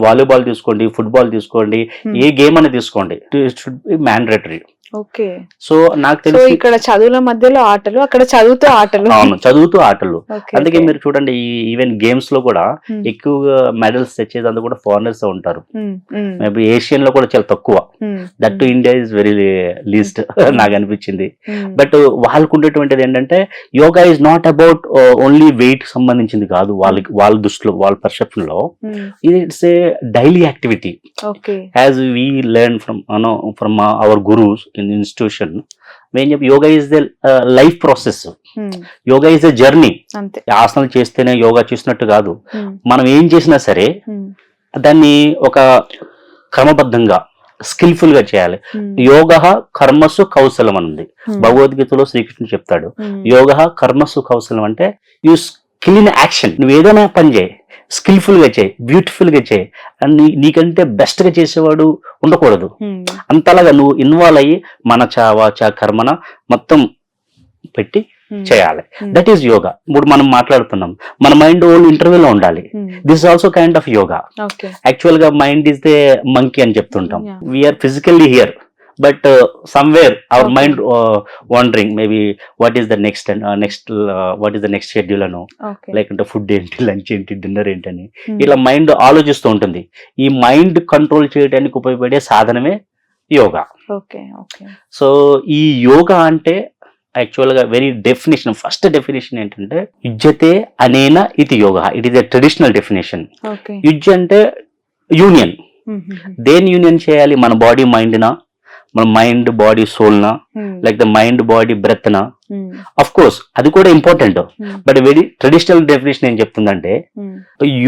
వాలీబాల్ తీసుకోండి, ఫుట్బాల్ తీసుకోండి, ఏ గేమ్ అనేది తీసుకోండి, it should be mandatory. Okay. So నాకు తెలిసి ఇక్కడ చదువుల మధ్యలో ఆటలు, అక్కడ చదువుతూ ఆటలు. అవును, చదువుతూ ఆటలు. అందుకే మీరు చూడండి ఈవెన్ గేమ్స్ లో కూడా ఎక్కువగా మెడల్స్ తెచ్చేది కూడా ఫారినర్స్ ఉంటారు. మేబీ ఏషియన్ లో కూడా చాలా తక్కువ. That to India is very least నాకు అనిపించింది. బట్ వాళ్ళకు ఉండేటువంటిది ఏంటంటే yoga is not about only weight సంబంధించింది కాదు. వాళ్ళ దృష్టిలో, వాళ్ళ పర్సెప్షన్ లో it's a daily activity. As we learn from our gurus in the institution, when yoga is the life process, yoga is a journey. ఆసనాలు చేస్తేనే యోగా చేసినట్టు కాదు. మనం ఏం చేసినా సరే దాన్ని ఒక క్రమబద్ధంగా స్కిల్ఫుల్ గా చేయాలి. యోగ కర్మసు కౌశలం అని ఉంది భగవద్గీతలో, శ్రీకృష్ణుడు చెప్తాడు. యోగ కర్మసు కౌశలం అంటే యూ స్కిల్ ఇన్ యాక్షన్. నువ్వు ఏదైనా పని చేయి, స్కిల్ఫుల్ గా చేయి, బ్యూటిఫుల్ గా చేయి, నీకంటే బెస్ట్ గా చేసేవాడు ఉండకూడదు. అంతలాగా నువ్వు ఇన్వాల్వ్ అయ్యి మనచ వాచ కర్మన మొత్తం పెట్టి చేయాలి. That is yoga. ఇప్పుడు మనం మాట్లాడుతున్నాం, మన మైండ్ ఓన్లీ ఇంటర్వ్యూలో ఉండాలి. This is also kind of yoga. Actual గా మైండ్ ఈస్ దే మంకీ అని చెప్తుంటాం. We are physically here, but somewhere our mind wondering maybe what is the next what is the next schedule ano, like అంటే food ఏంటి, lunch ఏంటి, dinner ఏంటని ఇలా mind ఆలోచిస్తూ ఉంటుంది. ఈ మైండ్ కంట్రోల్ చేయడానికి ఉపయోగపడే సాధనమే యోగా. సో ఈ యోగా అంటే యాక్చువల్ గా వెరీ డెఫినేషన్, ఫస్ట్ డెఫినేషన్ ఏంటంటే యుజ్యతే అనేన ఇది yoga. It is a traditional definition. యుజ్య అంటే యూనియన్. దేని యూనియన్ చేయాలి? మన బాడీ మైండ్ నా, మన మైండ్ బాడీ సోల్ నా, like the mind body breath నా. అఫ్ కోర్స్ అది కూడా important, but very traditional definition ఏం చెప్తుందంటే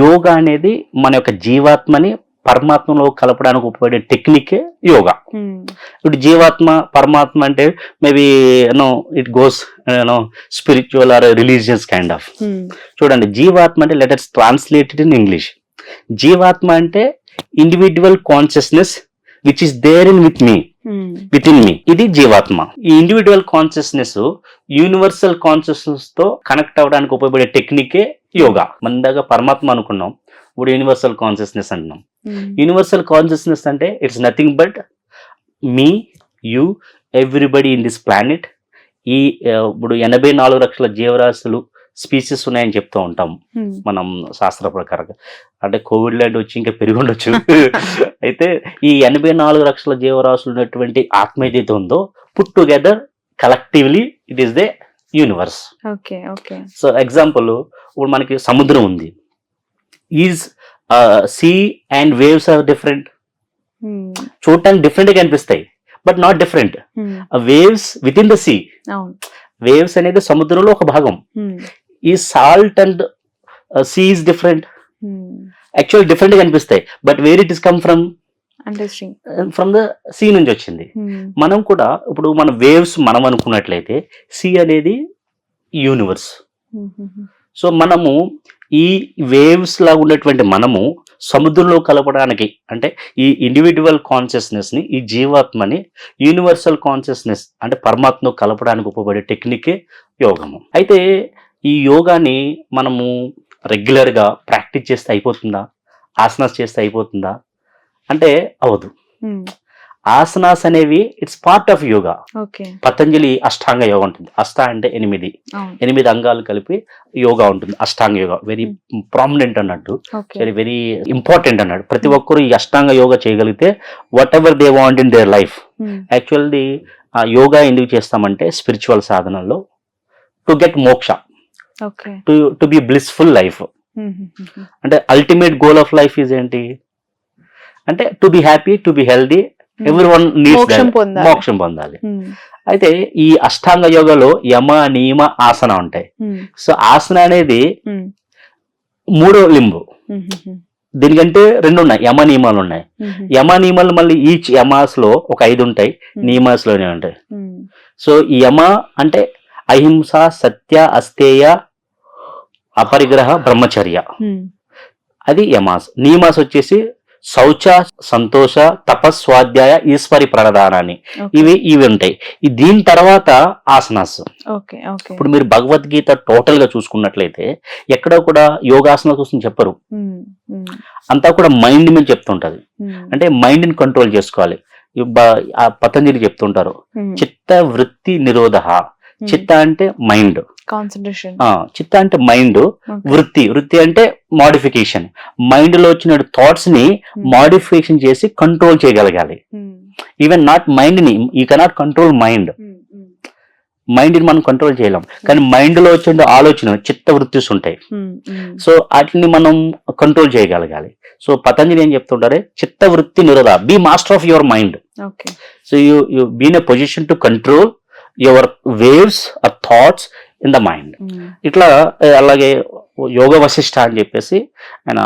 యోగా అనేది మన యొక్క జీవాత్మని పరమాత్మలో కలపడానికి ఉపయోగపడే టెక్నిక్ యోగా. ఇప్పుడు జీవాత్మ పరమాత్మ అంటే maybe it goes spiritual or religious kind of. చూడండి, జీవాత్మ అంటే let us translate it in English. జీవాత్మ అంటే individual consciousness which is there in with me, with in me, ఇది జీవాత్మ. ఈ ఇండివిడ్యువల్ కాన్షియస్నెస్ యూనివర్సల్ కాన్షియస్నెస్ తో కనెక్ట్ అవ్వడానికి ఉపయోగపడే టెక్నికే యోగా. మన దగ్గర పరమాత్మ అనుకున్నాం, ఇప్పుడు యూనివర్సల్ కాన్షియస్నెస్ అంటున్నాం. యూనివర్సల్ కాన్షియస్నెస్ అంటే it's nothing but me, you, everybody in this planet. ఈ ఇప్పుడు 84 లక్షల జీవరాశులు స్పీసీస్ ఉన్నాయని చెప్తూ ఉంటాం మనం శాస్త్ర ప్రకారంగా. అంటే కోవిడ్ లాంటి వచ్చి ఇంకా పెరిగి ఉండొచ్చు. అయితే ఈ 84 లక్షల జీవరాశులు ఉన్నటువంటి ఆత్మ ఏదైతే ఉందో, put together collectively it is the universe. So example, ఇప్పుడు మనకి సముద్రం ఉంది. Is sea and waves are different. చూడటానికి డిఫరెంట్ గా కనిపిస్తాయి, but not different. Waves within the sea, waves అనేది సముద్రంలో ఒక భాగం. ఈ salt and sea is different, actual different గా కనిపిస్తాయి, but where it is come from the sea నుంచి వచ్చింది. మనం కూడా ఇప్పుడు మన వేవ్స్ మనం అనుకున్నట్లయితే సీ అనేది యూనివర్స్. సో మనము ఈ వేవ్స్ లాగా ఉన్నటువంటి మనము సముద్రంలో కలపడానికి, అంటే ఈ ఇండివిడ్యువల్ కాన్షియస్నెస్ ని, ఈ జీవాత్మని యూనివర్సల్ కాన్షియస్నెస్ అంటే పరమాత్మను కలపడానికి ఉపయోగపడే టెక్నికే యోగము. అయితే ఈ యోగాని మనము రెగ్యులర్ గా ప్రాక్టీస్ చేస్తే అయిపోతుందా, ఆసనాస్ చేస్తే అయిపోతుందా అంటే అవ్వదు. ఆసనాస్ అనేవి it's part of yoga. Patanjali ashtanga yoga ఉంటుంది. అష్ట అంటే 8 అంగాలు కలిపి యోగా ఉంటుంది. అష్టాంగ యోగా వెరీ ప్రామినెంట్ అన్నట్టు, వెరీ వెరీ ఇంపార్టెంట్ అన్నట్టు. ప్రతి ఒక్కరు ఈ అష్టాంగ యోగా చేయగలిగితే whatever they want in their life. Actually yoga ఎందుకు చేస్తామంటే స్పిరిచువల్ సాధనలో to get moksha, to be blissful life. అంటే ultimate goal of life is ఏంటి అంటే to be happy, to be healthy, everyone needs మోక్షం పొందాలి. అయితే ఈ అష్టాంగ యోగలో యమ, నియమ, ఆసన ఉంటాయి. సో ఆసన అనేది 3వ లింబు. దీనికంటే 2 ఉన్నాయి, యమ నియమాలు ఉన్నాయి. యమ నియమాలు మళ్ళీ ఈచ్ యమాస్ లో ఒక 5 ఉంటాయి, నియమాస్ లోనే ఉంటాయి. సో ఈ యమ అంటే అహింస, సత్య, అస్తేయ, అపరిగ్రహ, బ్రహ్మచర్య, అది యమాస్. నియమాస్ వచ్చేసి శౌచ, సంతోష, తపస్వాధ్యాయ, ఈశ్వరి ప్రణదానాన్ని, ఇవి ఉంటాయి. దీని తర్వాత ఆసనాస్. ఇప్పుడు మీరు భగవద్గీత టోటల్ గా చూసుకున్నట్లయితే ఎక్కడ కూడా యోగాసనాల కోసం చెప్పరు, అంతా కూడా మైండ్ మీద చెప్తుంటది. అంటే మైండ్ ని కంట్రోల్ చేసుకోవాలి. పతంజలి చెప్తుంటారు చిత్త వృత్తి నిరోధ. చిత్త అంటే మైండ్, కాన్సంట్రేషన్. చిత్త అంటే మైండ్, వృత్తి అంటే మాడిఫికేషన్. మైండ్ లో వచ్చిన థాట్స్ ని మాడిఫికేషన్ చేసి కంట్రోల్ చేయగలగాలి. ఈవెన్ నాట్ మైండ్ ని, you cannot control mind. Mind ని మనం కంట్రోల్ చేయలేం, కానీ మైండ్ లో వచ్చే ఆలోచన చిత్త వృత్తిస్ ఉంటాయి. సో వాటిని మనం కంట్రోల్ చేయగలగాలి. సో పతంజలి ఏం చెప్తుంటారే, చిత్త వృత్తి నిరోధ, be master of your mind. So you be in a position to control your waves or thoughts in the mind. ఇట్లా అలాగే యోగ వశిష్ఠ అని చెప్పేసి ఆయన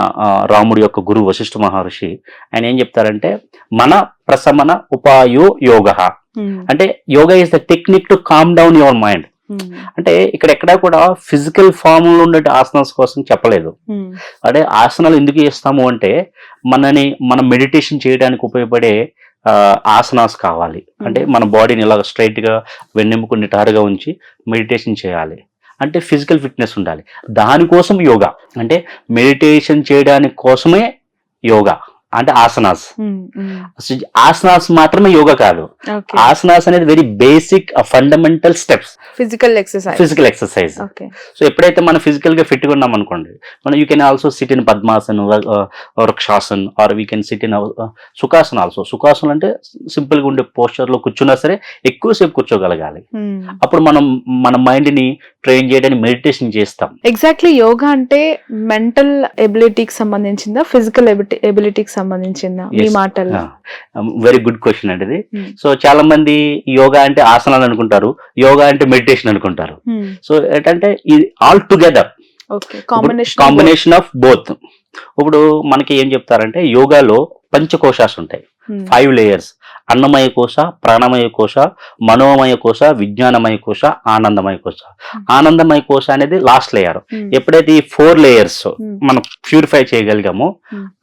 రాముడి యొక్క గురువు వశిష్ఠ మహర్షి, ఆయన ఏం చెప్తారంటే మన ప్రశమన ఉపాయో యోగ. అంటే yoga is the technique to calm down your mind. అంటే ఇక్కడ ఎక్కడా కూడా ఫిజికల్ ఫామ్ లో ఉండే ఆసనాస్ కోసం చెప్పలేదు. అంటే ఆసనాలు ఎందుకు చేస్తాము అంటే మనం మెడిటేషన్ చేయడానికి ఉపయోగపడే ఆసనాస్ కావాలి. అంటే మన బాడీని ఇలా స్ట్రైట్ గా వెన్నెముక నిటారుగా ఉంచి మెడిటేషన్ చేయాలి. అంటే ఫిజికల్ ఫిట్నెస్ ఉండాలి. దానికోసం యోగా, అంటే మెడిటేషన్ చేయడానికి కోసమే యోగా అంటే ఆసనాస్. ఆసనాస్ మాత్రమే యోగా కాదు. ఆసనాస్ అనేది very basic fundamental steps, physical exercise. So ఎప్పుడైతే మనం ఫిజికల్ గా ఫిట్ గా ఉన్నాం అనుకోండి, మనం you can also sit in padmasan, vrikshasan, or we can sit in sukhasan also. Sukhasan అంటే సింపుల్ గా ఉండే పోస్చర్ లో కూర్చున్నా సరే ఎక్కువసేపు కూర్చోగలగాలి. అప్పుడు మనం మన మైండ్ ని ట్రైన్ చేయడానికి మెడిటేషన్ చేస్తాం. ఎగ్జాక్ట్లీ యోగా అంటే మెంటల్ ఎబిలిటీకి సంబంధించిందా, ఫిజికల్ ఎబిలిటీకి సంబంధించిందా మీ మాటల్లో? వెరీ గుడ్ క్వశ్చన్ అండి ఇది. సో చాలా మంది యోగా అంటే ఆసనాలు అనుకుంటారు, యోగా అంటే మెడిటేషన్ అనుకుంటారు. సో ఏంటంటే ఇది all together combination of both. ఇప్పుడు మనకి ఏం చెప్తారంటే యోగాలో పంచకోశాస్ ఉంటాయి, 5 లేయర్స్. అన్నమయ కోశ, ప్రాణమయ కోశ, మనోమయ కోశ, విజ్ఞానమయ కోశ, ఆనందమయ కోశ. ఆనందమయ కోశ అనేది లాస్ట్ లేయర్. ఎప్పుడైతే ఈ 4 లేయర్స్ మనం ప్యూరిఫై చేయగలిగామో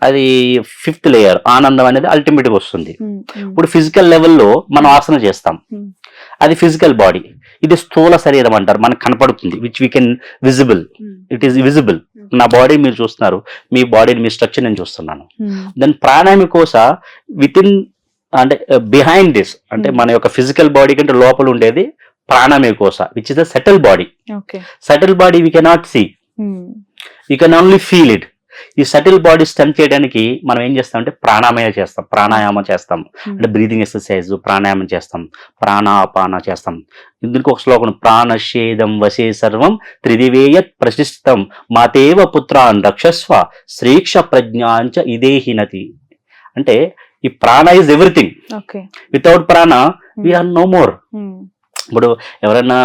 అది 5th లేయర్ ఆనందం అనేది అల్టిమేట్ గా వస్తుంది. ఇప్పుడు ఫిజికల్ లెవెల్లో మనం ఆసనం చేస్తాం, అది ఫిజికల్ బాడీ. ఇది స్థూల శరీరం అంటారు, మనకు కనపడుతుంది, which we can visible, it is visible. నా బాడీ మీరు చూస్తున్నారు, మీ బాడీని, మీ స్ట్రక్చర్ నేను చూస్తున్నాను. దెన్ ప్రాణాయామ కోశ విత్ ఇన్ అంటే బిహైండ్ దిస్, అంటే మన యొక్క ఫిజికల్ బాడీ కంటే లోపల ఉండేది ప్రాణాయామ కోశ, which is the subtle body. Subtle body we cannot see, you can only feel it. ఈ సటిల్ బాడీ స్టెమ్ చేయడానికి మనం ఏం చేస్తాం అంటే ప్రాణాయామం చేస్తాం, అంటే బ్రీదింగ్ ఎక్సర్సైజ్, ప్రాణాయామం చేస్తాం, ప్రాణాపాన చేస్తాం. దీనికి ఒక శ్లోకం, ప్రాణశేదం వశే సర్వం త్రిదివేయత్ ప్రశిష్టం మాతేవ పుత్రాన్ రక్షస్వ శ్రీక్ష ప్రజ్ఞాంచ ఇదేహినతి. అంటే ఈ ప్రాణ ఇస్ ఎవ్రీథింగ్, వితౌట్ ప్రాణ వీఆర్ నో మోర్. ఇప్పుడు ఎవరైనా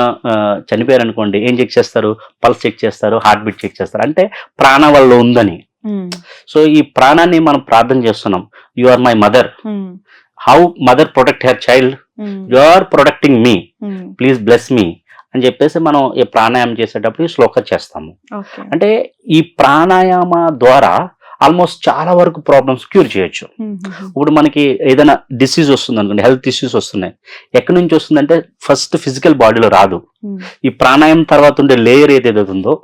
చనిపోయారు అనుకోండి, ఏం చెక్ చేస్తారు? పల్స్ చెక్ చేస్తారు, హార్ట్ బీట్ చెక్ చేస్తారు, అంటే ప్రాణ వల్ల ఉందని. సో ఈ ప్రాణాన్ని మనం ప్రార్థన చేస్తున్నాం, you are my mother, how mother protect her child, you are protecting me, please bless me అని చెప్పేసి మనం ఈ ప్రాణాయామం చేసేటప్పుడు ఈ శ్లోకం చేస్తాము. అంటే ఈ ప్రాణాయామ ద్వారా ఆల్మోస్ట్ చాలా వరకు ప్రాబ్లమ్స్ క్యూర్ చేయొచ్చు. ఇప్పుడు మనకి ఏదైనా డిసీజ్ వస్తుంది అనుకోండి, హెల్త్ ఇష్యూస్ వస్తున్నాయి, ఎక్కడి నుంచి వస్తుందంటే ఫస్ట్ ఫిజికల్ బాడీలో రాదు. ఈ ప్రాణాయామం తర్వాత ఉండే లేయర్ ఏదైతే ఉందో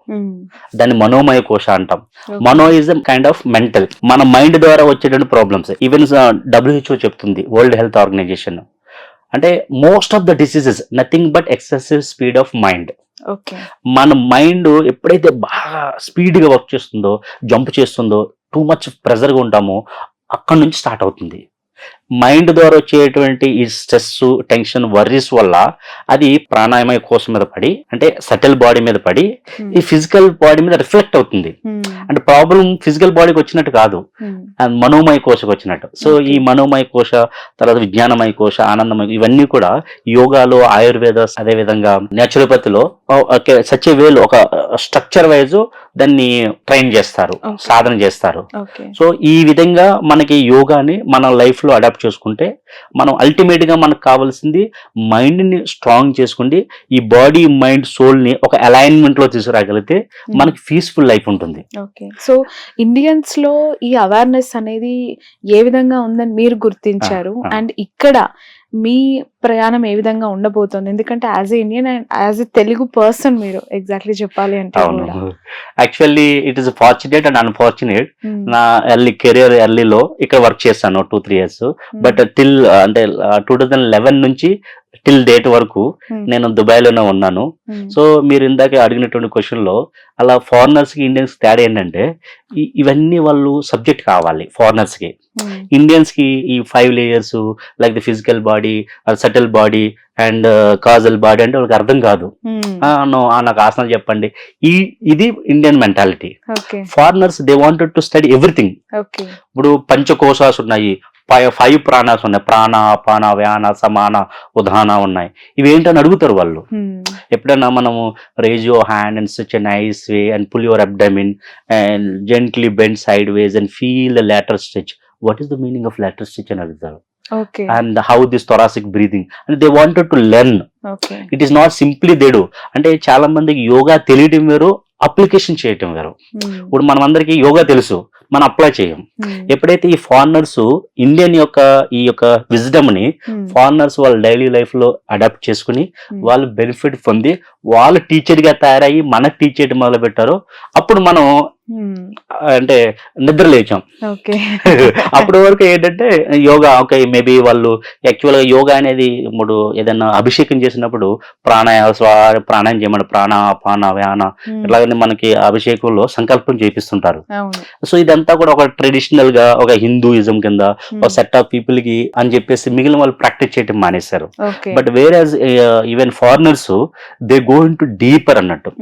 దాన్ని మనోమయ కోశ అంటాం. మనో ఇస్ కైండ్ ఆఫ్ మెంటల్, మన మైండ్ ద్వారా వచ్చేటువంటి ప్రాబ్లమ్స్. ఈవెన్ WHO చెప్తుంది, వరల్డ్ హెల్త్ ఆర్గనైజేషన్, అంటే most of the diseases nothing but excessive speed of mind. మన మైండ్ ఎప్పుడైతే బాగా స్పీడ్ గా వర్క్ చేస్తుందో, జంప్ చేస్తుందో, టూ మచ్ ప్రెజర్ గా ఉంటామో, అక్కడి నుంచి స్టార్ట్ అవుతుంది. మైండ్ ద్వారా వచ్చేటువంటి ఈ స్ట్రెస్, టెన్షన్, వర్రీస్ వల్ల అది ప్రాణాయామ కోశం మీద పడి, అంటే సెటిల్ బాడీ మీద పడి ఈ ఫిజికల్ బాడీ మీద రిఫ్లెక్ట్ అవుతుంది. అంటే ప్రాబ్లం ఫిజికల్ బాడీకి వచ్చినట్టు కాదు, మనోమయ కోశకు వచ్చినట్టు. సో ఈ మనోమయ కోశ, తర్వాత విజ్ఞానమయ కోశ, ఆనందమయ, ఇవన్నీ కూడా యోగాలో, ఆయుర్వేద, అదే విధంగా నేచురోపతిలో సచ్ వేలు ఒక స్ట్రక్చర్ వైజ్ దాన్ని ట్రైన్ చేస్తారు, సాధన చేస్తారు. సో ఈ విధంగా మనకి యోగాని మన లైఫ్ లో అడాప్ట్ చేసుకుంటే మనం అల్టిమేట్ గా మనకు కావాల్సింది మైండ్ ని స్ట్రాంగ్ చేసుకుంటే, ఈ బాడీ, మైండ్, సోల్ ని ఒక అలైన్మెంట్ లో తీసుకురాగలిగితే మనకి పీస్ఫుల్ లైఫ్ ఉంటుంది. సో ఇండియన్స్ లో ఈ అవేర్నెస్ అనేది ఏ విధంగా ఉందని మీరు గుర్తించారు, అండ్ ఇక్కడ మీ ప్రయాణం ఏ విధంగా ఉండబోతుంది? ఎందుకంటే as a Indian and as a Telugu person మీరు ఎగ్జాక్ట్లీ చెప్పాలి అంటే actually it is fortunate and unfortunate. నా కెరియర్ ఎర్లీలో ఇక్కడ వర్క్ చేశాను 2-3 years, బట్ టిల్ అంటే 2011 నుంచి టిల్ డేట్ వరకు నేను దుబాయ్ లోనే ఉన్నాను. సో మీరు ఇందాక అడిగినటువంటి క్వశ్చన్ లో అలా ఫారినర్స్ కి ఇండియన్స్ తేడా ఏంటంటే, ఇవన్నీ వాళ్ళు సబ్జెక్ట్ కావాలి ఫారినర్స్ కి. ఇండియన్స్ కి ఈ 5 layers like the physical body, subtle body and causal body అంటే వాళ్ళకి అర్థం కాదు. నాకు ఆసనాలు చెప్పండి, ఇది Indian mentality. Foreigners they wanted to study everything. ఇప్పుడు పంచకోశాస్ ఉన్నాయి, 5 ప్రాణాస్ ఉన్నాయి, ప్రాణ, అపాన, వ్యాన, సమాన, ఉదాన ఉన్నాయి. ఇవి ఏంటని అడుగుతారు వాళ్ళు. ఎప్పుడైనా మనము raise your hand and such a nice way and pull your abdomen and gently bend sideways and feel the lateral stretch. What is the meaning of lateral stretch అని అడుగుతారు. And how this thoracic breathing, and they wanted to learn. It is not simply they do. అంటే చాలా మందికి యోగా తెలియటం వేరు, application చేయటం వేరు. ఇప్పుడు మనం అందరికి యోగా తెలుసు, మనం అప్లై చేయం. ఎప్పుడైతే ఈ ఫారినర్స్ ఇండియన్ యొక్క ఈ యొక్క విజ్డమ్ ని ఫారినర్స్ వాళ్ళ డైలీ లైఫ్ లో అడాప్ట్ చేసుకుని వాళ్ళు బెనిఫిట్ పొంది వాళ్ళు టీచర్ గా తయారయ్యి మనకు టీచ్ చేయడం మొదలు పెట్టారు, అప్పుడు మనం అంటే నిద్ర లేచాం. అప్పటి వరకు ఏంటంటే యోగా ఓకే, మేబీ వాళ్ళు యాక్చువల్ గా యోగా అనేది ఇప్పుడు ఏదైనా అభిషేకం చేసినప్పుడు ప్రాణాయం చేయమని, ప్రాణ, అపాన, వ్యాన, ఇట్లాగనే మనకి అభిషేకంలో సంకల్పం చేపిస్తుంటారు. సో ఇదంతా కూడా ఒక ట్రెడిషనల్ గా ఒక హిందూయిజం కింద ఒక సెట్ ఆఫ్ పీపుల్ కి అని చెప్పేసి మిగిలిన వాళ్ళు ప్రాక్టీస్ చేయడం మానేశారు. But where even foreigners they go in to deeper అన్నట్టు,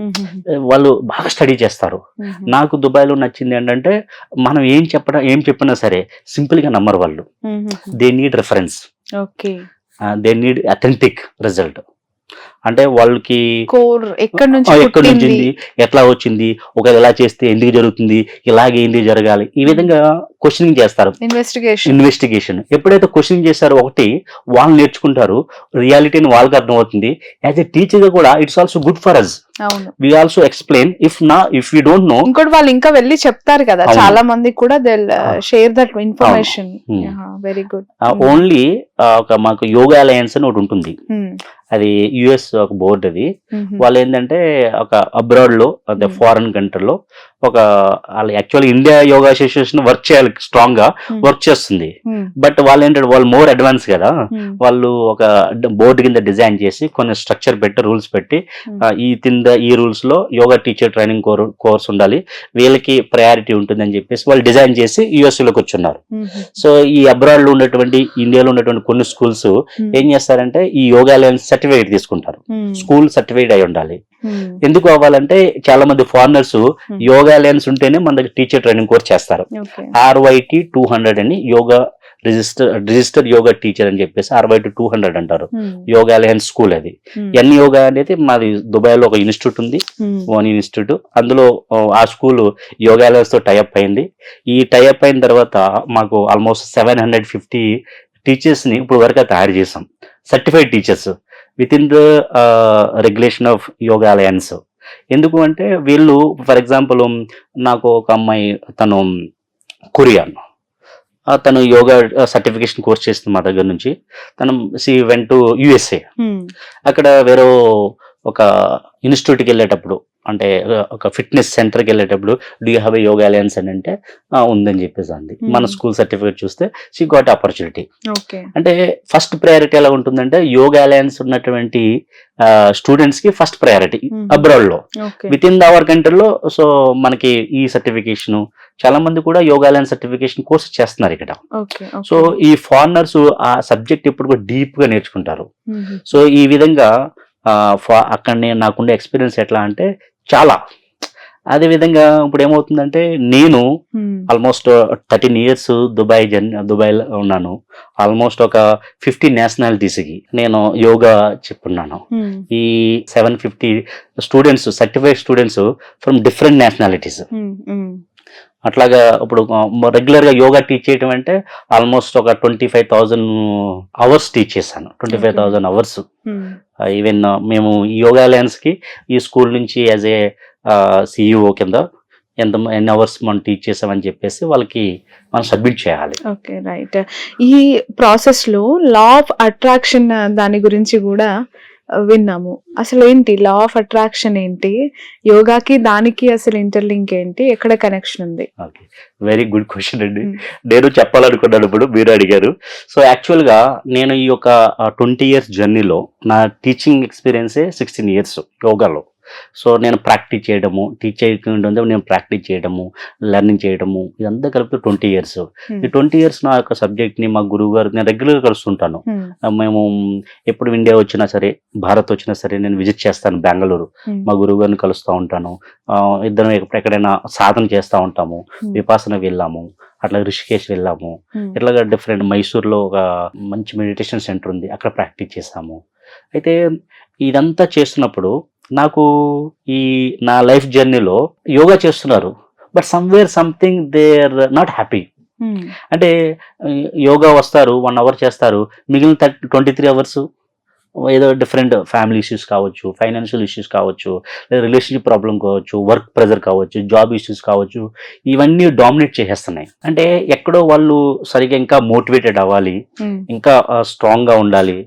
వాళ్ళు బాగా స్టడీ చేస్తారు. నాకు దుబాయ్ లో నచ్చింది ఏంటంటే, మనం ఏం చెప్పినా సరే సింపుల్ గా నమ్మరు వాళ్ళు. They need reference, they need authentic result. అంటే వాళ్ళకి కోర్ ఎక్కడి నుంచి ఎక్కడి నుంచి పుట్టింది? ఎట్లా వచ్చింది, ఒకవేళ ఎలా చేస్తే ఎందుకు జరుగుతుంది, ఇలాగే ఎందుకు జరగాలి, ఈ విధంగా క్వశ్చనింగ్ చేస్తారు. ఇన్వెస్టిగేషన్ ఎప్పుడైతే క్వశ్చనింగ్ చేస్తారో ఒకటి వాళ్ళు నేర్చుకుంటారు, రియాలిటీని వాళ్ళకి అర్థమవుతుంది. యాజ్ ఎ టీచర్ గా కూడా it's also good for us. అవును. We also explain if you don't know. ఇంకోటి వాళ్ళు ఇంకా వెళ్ళి చెప్తారు కదా, అవును. చాలా మంది కూడా they share that information. Very good. Only ఒక మాకు యోగా అలయన్స్ అని ఒకటి ఉంటుంది, అది యుఎస్ ఒక బోర్డు. అది వాళ్ళు ఏంటంటే ఒక అబ్రాడ్ లో అదే ఫారెన్ కంట్రీలో ఒక వాళ్ళు actually India yoga association work చేయాలి, స్ట్రాంగ్ గా వర్క్ చేస్తుంది. బట్ వాళ్ళు ఏంటంటే వాళ్ళు మోర్ అడ్వాన్స్ కదా, వాళ్ళు ఒక బోర్డు కింద డిజైన్ చేసి కొన్ని స్ట్రక్చర్ పెట్టి రూల్స్ పెట్టి ఈ రూల్స్ లో యోగా టీచర్ ట్రైనింగ్ కోర్స్ ఉండాలి, వీళ్ళకి ప్రయారిటీ ఉంటుంది అని చెప్పేసి వాళ్ళు డిజైన్ చేసి యుఎస్ లోకి వచ్చున్నారు. సో ఈ అబ్రాడ్ లో ఉన్నటువంటి ఇండియాలో ఉన్నటువంటి కొన్ని స్కూల్స్ ఏం చేస్తారంటే ఈ యోగా అలయన్స్ సర్టిఫికేట్ తీసుకుంటారు. స్కూల్ సర్టిఫికేట్ అయి ఉండాలి. ఎందుకు అవ్వాలంటే చాలా మంది ఫారినర్స్ యోగా అలయన్స్ ఉంటేనే మన దగ్గర టీచర్ ట్రైనింగ్ కోర్స్ చేస్తారు. RYT 200 అని యోగా రిజిస్టర్ యోగా టీచర్ అని చెప్పేసి RYT 200 అంటారు. యోగా అలయన్స్ స్కూల్ అది. ఎన్ని యోగా అనేది మాది దుబాయ్ లో ఒక ఇన్స్టిట్యూట్ ఉంది, వన్ ఇన్స్టిట్యూట్. అందులో ఆ స్కూల్ యోగా అలయన్స్ తో టైఅప్ అయింది. ఈ టైఅప్ అయిన తర్వాత మాకు ఆల్మోస్ట్ 750 టీచర్స్ ని ఇప్పుడు వరకు తయారు చేసాం, certified teachers with in the regulation of yoga alliance. ఎందుకు అంటే వీళ్ళు ఫర్ ఎగ్జాంపుల్ నాకు ఒక అమ్మాయి, తను కొరియన్, తను యోగా సర్టిఫికేషన్ కోర్స్ చేస్తుంది మా దగ్గర నుంచి. తను వెంట్ టు USA. అక్కడ వేరే ఒక ఇన్స్టిట్యూట్కి వెళ్ళేటప్పుడు, అంటే ఒక ఫిట్నెస్ సెంటర్కి వెళ్ళేటప్పుడు do you have a yoga alliance అని అంటే ఉందని చెప్పేసి అంది. మన స్కూల్ సర్టిఫికేట్ చూస్తే షీ గాట్ ఆపర్చునిటీ. అంటే ఫస్ట్ ప్రయారిటీ ఎలా ఉంటుందంటే యోగా అలయన్స్ ఉన్నటువంటి స్టూడెంట్స్ కి ఫస్ట్ ప్రయారిటీ అబ్రాడ్ లో. విత్ ఇన్ అవర్ కంట్రీలో సో మనకి ఈ సర్టిఫికేషన్ చాలా మంది కూడా యోగా అలయన్స్ సర్టిఫికేషన్ కోర్స్ చేస్తున్నారు ఇక్కడ. సో ఈ ఫారినర్స్ ఆ సబ్జెక్ట్ ఇప్పుడు కూడా డీప్ గా నేర్చుకుంటారు. సో ఈ విధంగా అక్కడ నాకుండే ఎక్స్పీరియన్స్ ఎట్లా అంటే చాలా. అదే విధంగా ఇప్పుడు ఏమవుతుందంటే నేను ఆల్మోస్ట్ 13 years దుబాయ్లో ఉన్నాను. ఆల్మోస్ట్ ఒక 50 నేషనాలిటీస్కి నేను యోగా చెప్పున్నాను. ఈ 750 students, certified students from different nationalities. అట్లాగా ఇప్పుడు రెగ్యులర్ గా యోగా టీచ్ చేయడం అంటే ఆల్మోస్ట్ ఒక 25,000 అవర్స్ టీచ్ చేశాను. 25,000 అవర్స్. ఈవెన్ మేము యోగా అలయన్స్ కి ఈ స్కూల్ నుంచి యాజ్ ఏ CEO కింద ఎన్ని అవర్స్ మనం టీచ్ చేసామని చెప్పేసి వాళ్ళకి మనం సబ్మిట్ చేయాలి. Okay, right. ఈ ప్రాసెస్ లో లా ఆఫ్ అట్రాక్షన్ దాని గురించి కూడా విన్నాము. అసలు ఏంటి లా ఆఫ్ అట్రాక్షన్, ఏంటి యోగాకి దానికి అసలు ఇంటర్లింక్ ఏంటి, ఎక్కడ కనెక్షన్ ఉంది? వెరీ గుడ్ క్వశ్చన్ అండి. నేను చెప్పాలనుకున్నాను, ఇప్పుడు మీరు అడిగారు. సో యాక్చువల్ గా నేను ఈ యొక్క 20 years జర్నీలో నా టీచింగ్ ఎక్స్పీరియన్సే 16 years యోగాలో. సో నేను ప్రాక్టీస్ చేయడము, టీచ్ చేయకుండా నేను ప్రాక్టీస్ చేయడము, లెర్నింగ్ చేయడము, ఇదంతా కలిపి 20 years. ఈ 20 years నా యొక్క సబ్జెక్ట్ ని మా గురువు గారు నేను రెగ్యులర్ కలుస్తుంటాను. మేము ఎప్పుడు ఇండియా వచ్చినా సరే, భారత్ వచ్చినా సరే నేను విజిట్ చేస్తాను బెంగళూరు. మా గురువు గారిని కలుస్తూ ఉంటాను. ఇద్దరం ఎక్కడైనా సాధన చేస్తూ ఉంటాము. విపాసన వెళ్ళాము, అట్లా రిషికేష్ వెళ్ళాము. ఇట్లాగా డిఫరెంట్ మైసూర్లో ఒక మంచి మెడిటేషన్ సెంటర్ ఉంది, అక్కడ ప్రాక్టీస్ చేసాము. అయితే ఇదంతా చేస్తున్నప్పుడు నాకు ఈ నా లైఫ్ జర్నీలో యోగా చేస్తున్నారు, but somewhere something they are not happy. అంటే యోగా వస్తారు, 1 hour చేస్తారు, మిగిలిన 23 hours ఏదో డిఫరెంట్ ఫ్యామిలీ ఇష్యూస్ కావచ్చు, ఫైనాన్షియల్ ఇష్యూస్ కావచ్చు, లేదా రిలేషన్షిప్ ప్రాబ్లం కావచ్చు, వర్క్ ప్రెజర్ కావచ్చు, జాబ్ ఇష్యూస్ కావచ్చు, ఇవన్నీ డామినేట్ చేసేస్తున్నాయి. అంటే ఎక్కడో వాళ్ళు సరిగ్గా ఇంకా మోటివేటెడ్ అవ్వాలి, ఇంకా స్ట్రాంగ్ గా ఉండాలి.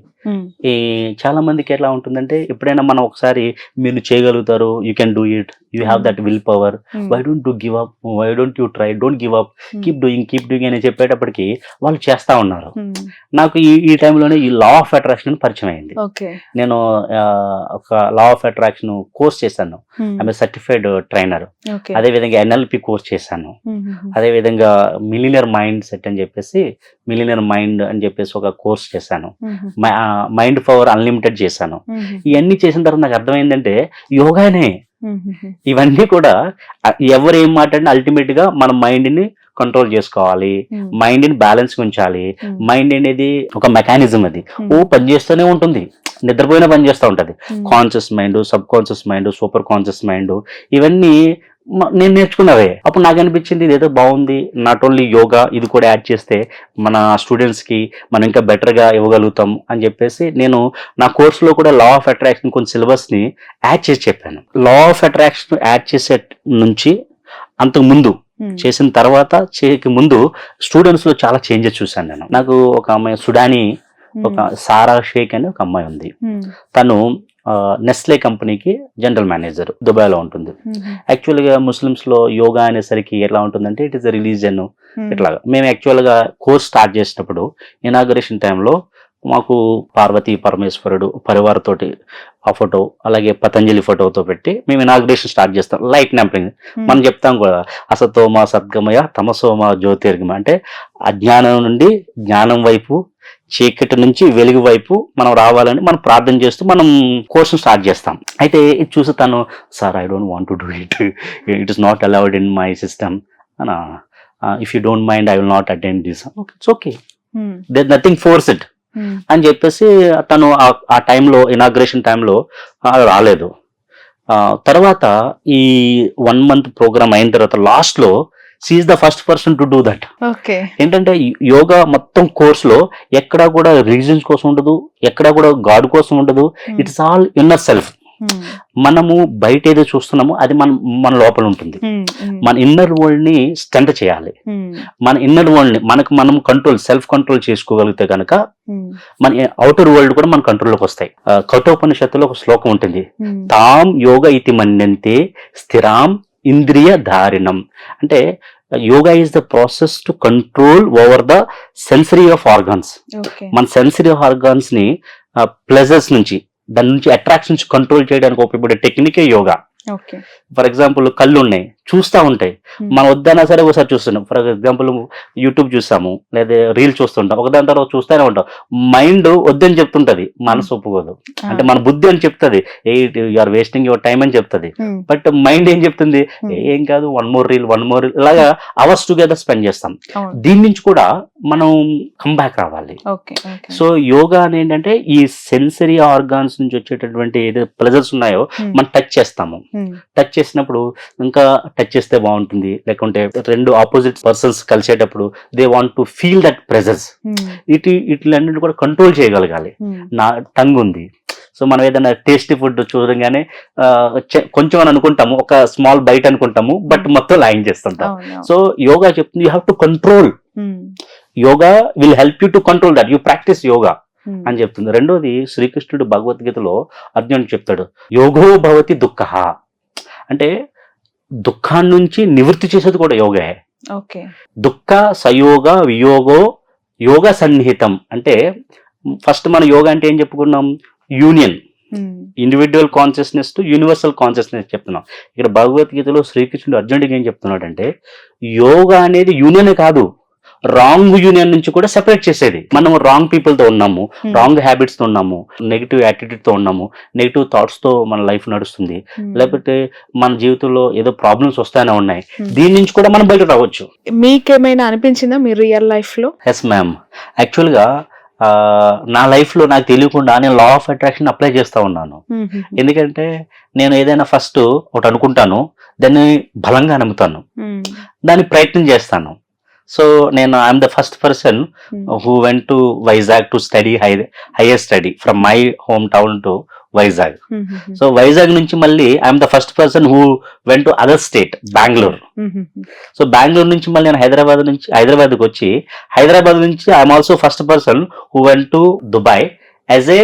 ఈ చాలా మందికి ఎట్లా ఉంటుందంటే, ఎప్పుడైనా మనం ఒకసారి మీరు చేయగలుగుతారు, you can do it, you have that will power, why don't you give up, why don't you try, don't give up, keep doing అని చెప్పేటప్పటికి వాళ్ళు చేస్తా ఉన్నారు. నాకు ఈ టైంలోనే ఈ లా ఆఫ్ అట్రాక్షన్ పరిచయం అయింది. నేను ఒక లా ఆఫ్ అట్రాక్షన్ కోర్స్ చేశాను, ఆమె సర్టిఫైడ్ ట్రైనర్. అదే విధంగా NLP కోర్స్ చేశాను. అదే విధంగా మిలియనర్ మైండ్ సెట్ అని చెప్పేసి, మిలియనర్ మైండ్ అని చెప్పేసి ఒక కోర్స్ చేశాను. మైండ్ పవర్ అన్లిమిటెడ్ చేశాను. ఇవన్నీ చేసిన తర్వాత నాకు అర్థమైందంటే యోగానే. ఇవన్నీ కూడా ఎవరు ఏం మాట్లాడినా అల్టిమేట్ గా మన మైండ్ ని కంట్రోల్ చేసుకోవాలి, మైండ్ ని బ్యాలెన్స్ ఉంచాలి. మైండ్ అనేది ఒక మెకానిజం, అది పనిచేస్తూనే ఉంటుంది. నిద్రపోయినా పని చేస్తూ ఉంటుంది. Conscious mind, sub conscious mind, super conscious mind, ఇవన్నీ నేను నేర్చుకున్నవే. అప్పుడు నాకు అనిపించింది ఇదేదో బాగుంది, నాట్ ఓన్లీ యోగా, ఇది కూడా యాడ్ చేస్తే మన స్టూడెంట్స్ కి మనం ఇంకా బెటర్ గా ఇవ్వగలుగుతాం అని చెప్పేసి నేను నా కోర్సులో కూడా లా ఆఫ్ అట్రాక్షన్ కొన్ని సిలబస్ ని యాడ్ చేసి చెప్పాను. లా ఆఫ్ అట్రాక్షన్ యాడ్ చేసే నుంచి అంతకు ముందు చేసిన తర్వాత చేయక ముందు స్టూడెంట్స్ లో చాలా చేంజెస్ చూశాను నేను. నాకు ఒక అమ్మాయి సుడానీ, ఒక సారా షేక్ అని ఒక అమ్మాయి ఉంది. తను నెస్లే కంపెనీకి జనరల్ మేనేజర్, దుబాయ్లో ఉంటుంది. యాక్చువల్గా ముస్లిమ్స్ లో యోగా అనేసరికి ఎట్లా ఉంటుందంటే ఇట్ ఇస్ అ రిలీజియన్ ఇట్లాగా. మేము యాక్చువల్గా కోర్స్ స్టార్ట్ చేసినప్పుడు ఇనాగరేషన్ టైంలో మాకు పార్వతీ పరమేశ్వరుడు పరివారతోటి ఆ ఫోటో, అలాగే పతంజలి ఫోటోతో పెట్టి మేము ఇనాగ్రేషన్ స్టార్ట్ చేస్తాం. లైట్ నంపింగ్ మనం చెప్తాం కూడా, అసతోమ సద్గమయ తమసోమ జ్యోతిర్గమ, అంటే అజ్ఞానం నుండి జ్ఞానం వైపు, చీకటి నుంచి వెలుగు వైపు మనం రావాలని మనం ప్రార్థన చేస్తూ మనం కోర్సు స్టార్ట్ చేస్తాం. అయితే ఇది చూసి తను, sir I don't want to do it is not allowed in my system, if you don't mind I will not attend this. It's okay, there nothing force it అని చెప్పేసి తను ఆ టైంలో ఇనాగ్రేషన్ టైంలో రాలేదు. తర్వాత ఈ 1 month ప్రోగ్రామ్ అయిన తర్వాత లాస్ట్ లో she is the first person to do that. ఏంటంటే యోగా మొత్తం కోర్స్ లో ఎక్కడా కూడా రీజన్స్ కోసం ఉండదు, ఎక్కడా కూడా గాడ్ కోసం ఉండదు. It's all inner self. మనము బయట ఏదో చూస్తున్నామో అది మన లోపల ఉంటుంది. మన ఇన్నర్ వరల్డ్ ని స్ట్రెంత్ చేయాలి. మన ఇన్నర్ వరల్డ్ ని మనం కంట్రోల్, సెల్ఫ్ కంట్రోల్ చేసుకోగలిగితే కనుక మన అవుటర్ వరల్డ్ కూడా మన కంట్రోల్లోకి వస్తాయి. కఠోపనిషత్తులో ఒక శ్లోకం ఉంటుంది, తాం యోగ ఇతి మన్యంతే స్థిరాం ఇంద్రియ ధారిణం. అంటే yoga is the process to control over the sensory of organs. మన సెన్సరీ ఆఫ్ ఆర్గాన్స్ ని ప్లెజర్స్ నుంచి, దాని నుంచి అట్రాక్షన్ నుంచి కంట్రోల్ చేయడానికి ఉపయోగపడే టెక్నికే యోగా. ఫర్ ఎగ్జాంపుల్ కళ్ళు ఉన్నాయి, చూస్తూ ఉంటాయి, మనం వద్దన్నా సరే ఒకసారి చూస్తున్నాం. ఫర్ ఎగ్జాంపుల్ యూట్యూబ్ చూస్తాము, లేదా రీల్ చూస్తుంటాం, ఒకదాని తర్వాత చూస్తూనే ఉంటాం. మైండ్ వద్దని చెప్తుంటది, మనసు ఒప్పుకోదు. అంటే మన బుద్ధి అని చెప్తుంది, you are wasting your time అని చెప్తుంది. బట్ మైండ్ ఏం చెప్తుంది, ఏం కాదు, వన్ మోర్ రీల్ ఇలాగా అవర్స్ టుగెదర్ స్పెండ్ చేస్తాం. దీని నుంచి కూడా మనం కంబ్యాక్ రావాలి. సో యోగా అని ఏంటంటే ఈ సెన్సరీ ఆర్గాన్స్ నుంచి వచ్చేటటువంటి ఏదైతే ప్లెజర్స్ ఉన్నాయో మనం టచ్ చేస్తాము. టచ్ చేసినప్పుడు ఇంకా టచ్ చేస్తే బాగుంటుంది, లేకుంటే రెండు ఆపోజిట్ పర్సన్స్ కలిసేటప్పుడు they want to feel that presence. ఇట్లన్నింటినీ కూడా కంట్రోల్ చేయగలగాలి. నా టంగ్ ఉంది, సో మనం ఏదైనా టేస్టీ ఫుడ్ చూడగానే కొంచెం అని అనుకుంటాము, ఒక స్మాల్ బైట్ అనుకుంటాము, బట్ మొత్తం లాయింగ్ చేస్తుంటాం. సో యోగా చెప్తుంది you have to control. Yoga will help you to control that, you practice yoga అని చెప్తుంది. రెండోది శ్రీకృష్ణుడు భగవద్గీతలో అర్జునుడు చెప్తాడు, యోగో భవతి దుఃఖ, అంటే దుఃఖాన్ని నుంచి నివృత్తి చేసేది కూడా యోగే. దుఃఖ సయోగ వియోగో యోగ సన్నిహితం. అంటే ఫస్ట్ మన యోగా అంటే ఏం చెప్పుకున్నాం, union, individual consciousness to universal consciousness చెప్తున్నాం. ఇక్కడ భగవద్గీతలో శ్రీకృష్ణుడు అర్జునుడికి ఏం చెప్తున్నాడంటే యోగా అనేది యూనియనే కాదు, రాంగ్ యూనియన్ నుంచి కూడా సెపరేట్ చేసేది. మనం రాంగ్ పీపుల్ తో ఉన్నాము, రాంగ్ హ్యాబిట్స్ తో ఉన్నాము, నెగిటివ్ యాటిట్యూడ్ తో ఉన్నాము, నెగిటివ్ థాట్స్ తో మన లైఫ్ నడుస్తుంది, లేకపోతే మన జీవితంలో ఏదో ప్రాబ్లమ్స్ వస్తానే ఉన్నాయి. దీని నుంచి కూడా మనం బయట రావచ్చు. మీకేమైనా అనిపించిందా మీ రియల్ లైఫ్ లో? Yes ma'am. యాక్చువల్ గా నా లైఫ్ లో నాకు తెలియకుండా నేను లా ఆఫ్ అట్రాక్షన్ అప్లై చేస్తా ఉన్నాను. ఎందుకంటే నేను ఏదైనా ఫస్ట్ ఒకటి అనుకుంటాను, దాన్ని బలంగా నమ్ముతాను, దాన్ని ప్రయత్నం చేస్తాను. సో నేను I'm the first person who went to Vizag to study hire study from my home town to Vizag. So Vizag నుంచి మళ్ళీ I'm the first person who went to other state Bengaluru. So Bengaluru నుంచి మళ్ళీ నేను హైదరాబాద్కి వచ్చి, హైదరాబాద్ నుంచి I'm also first person who went to Dubai as a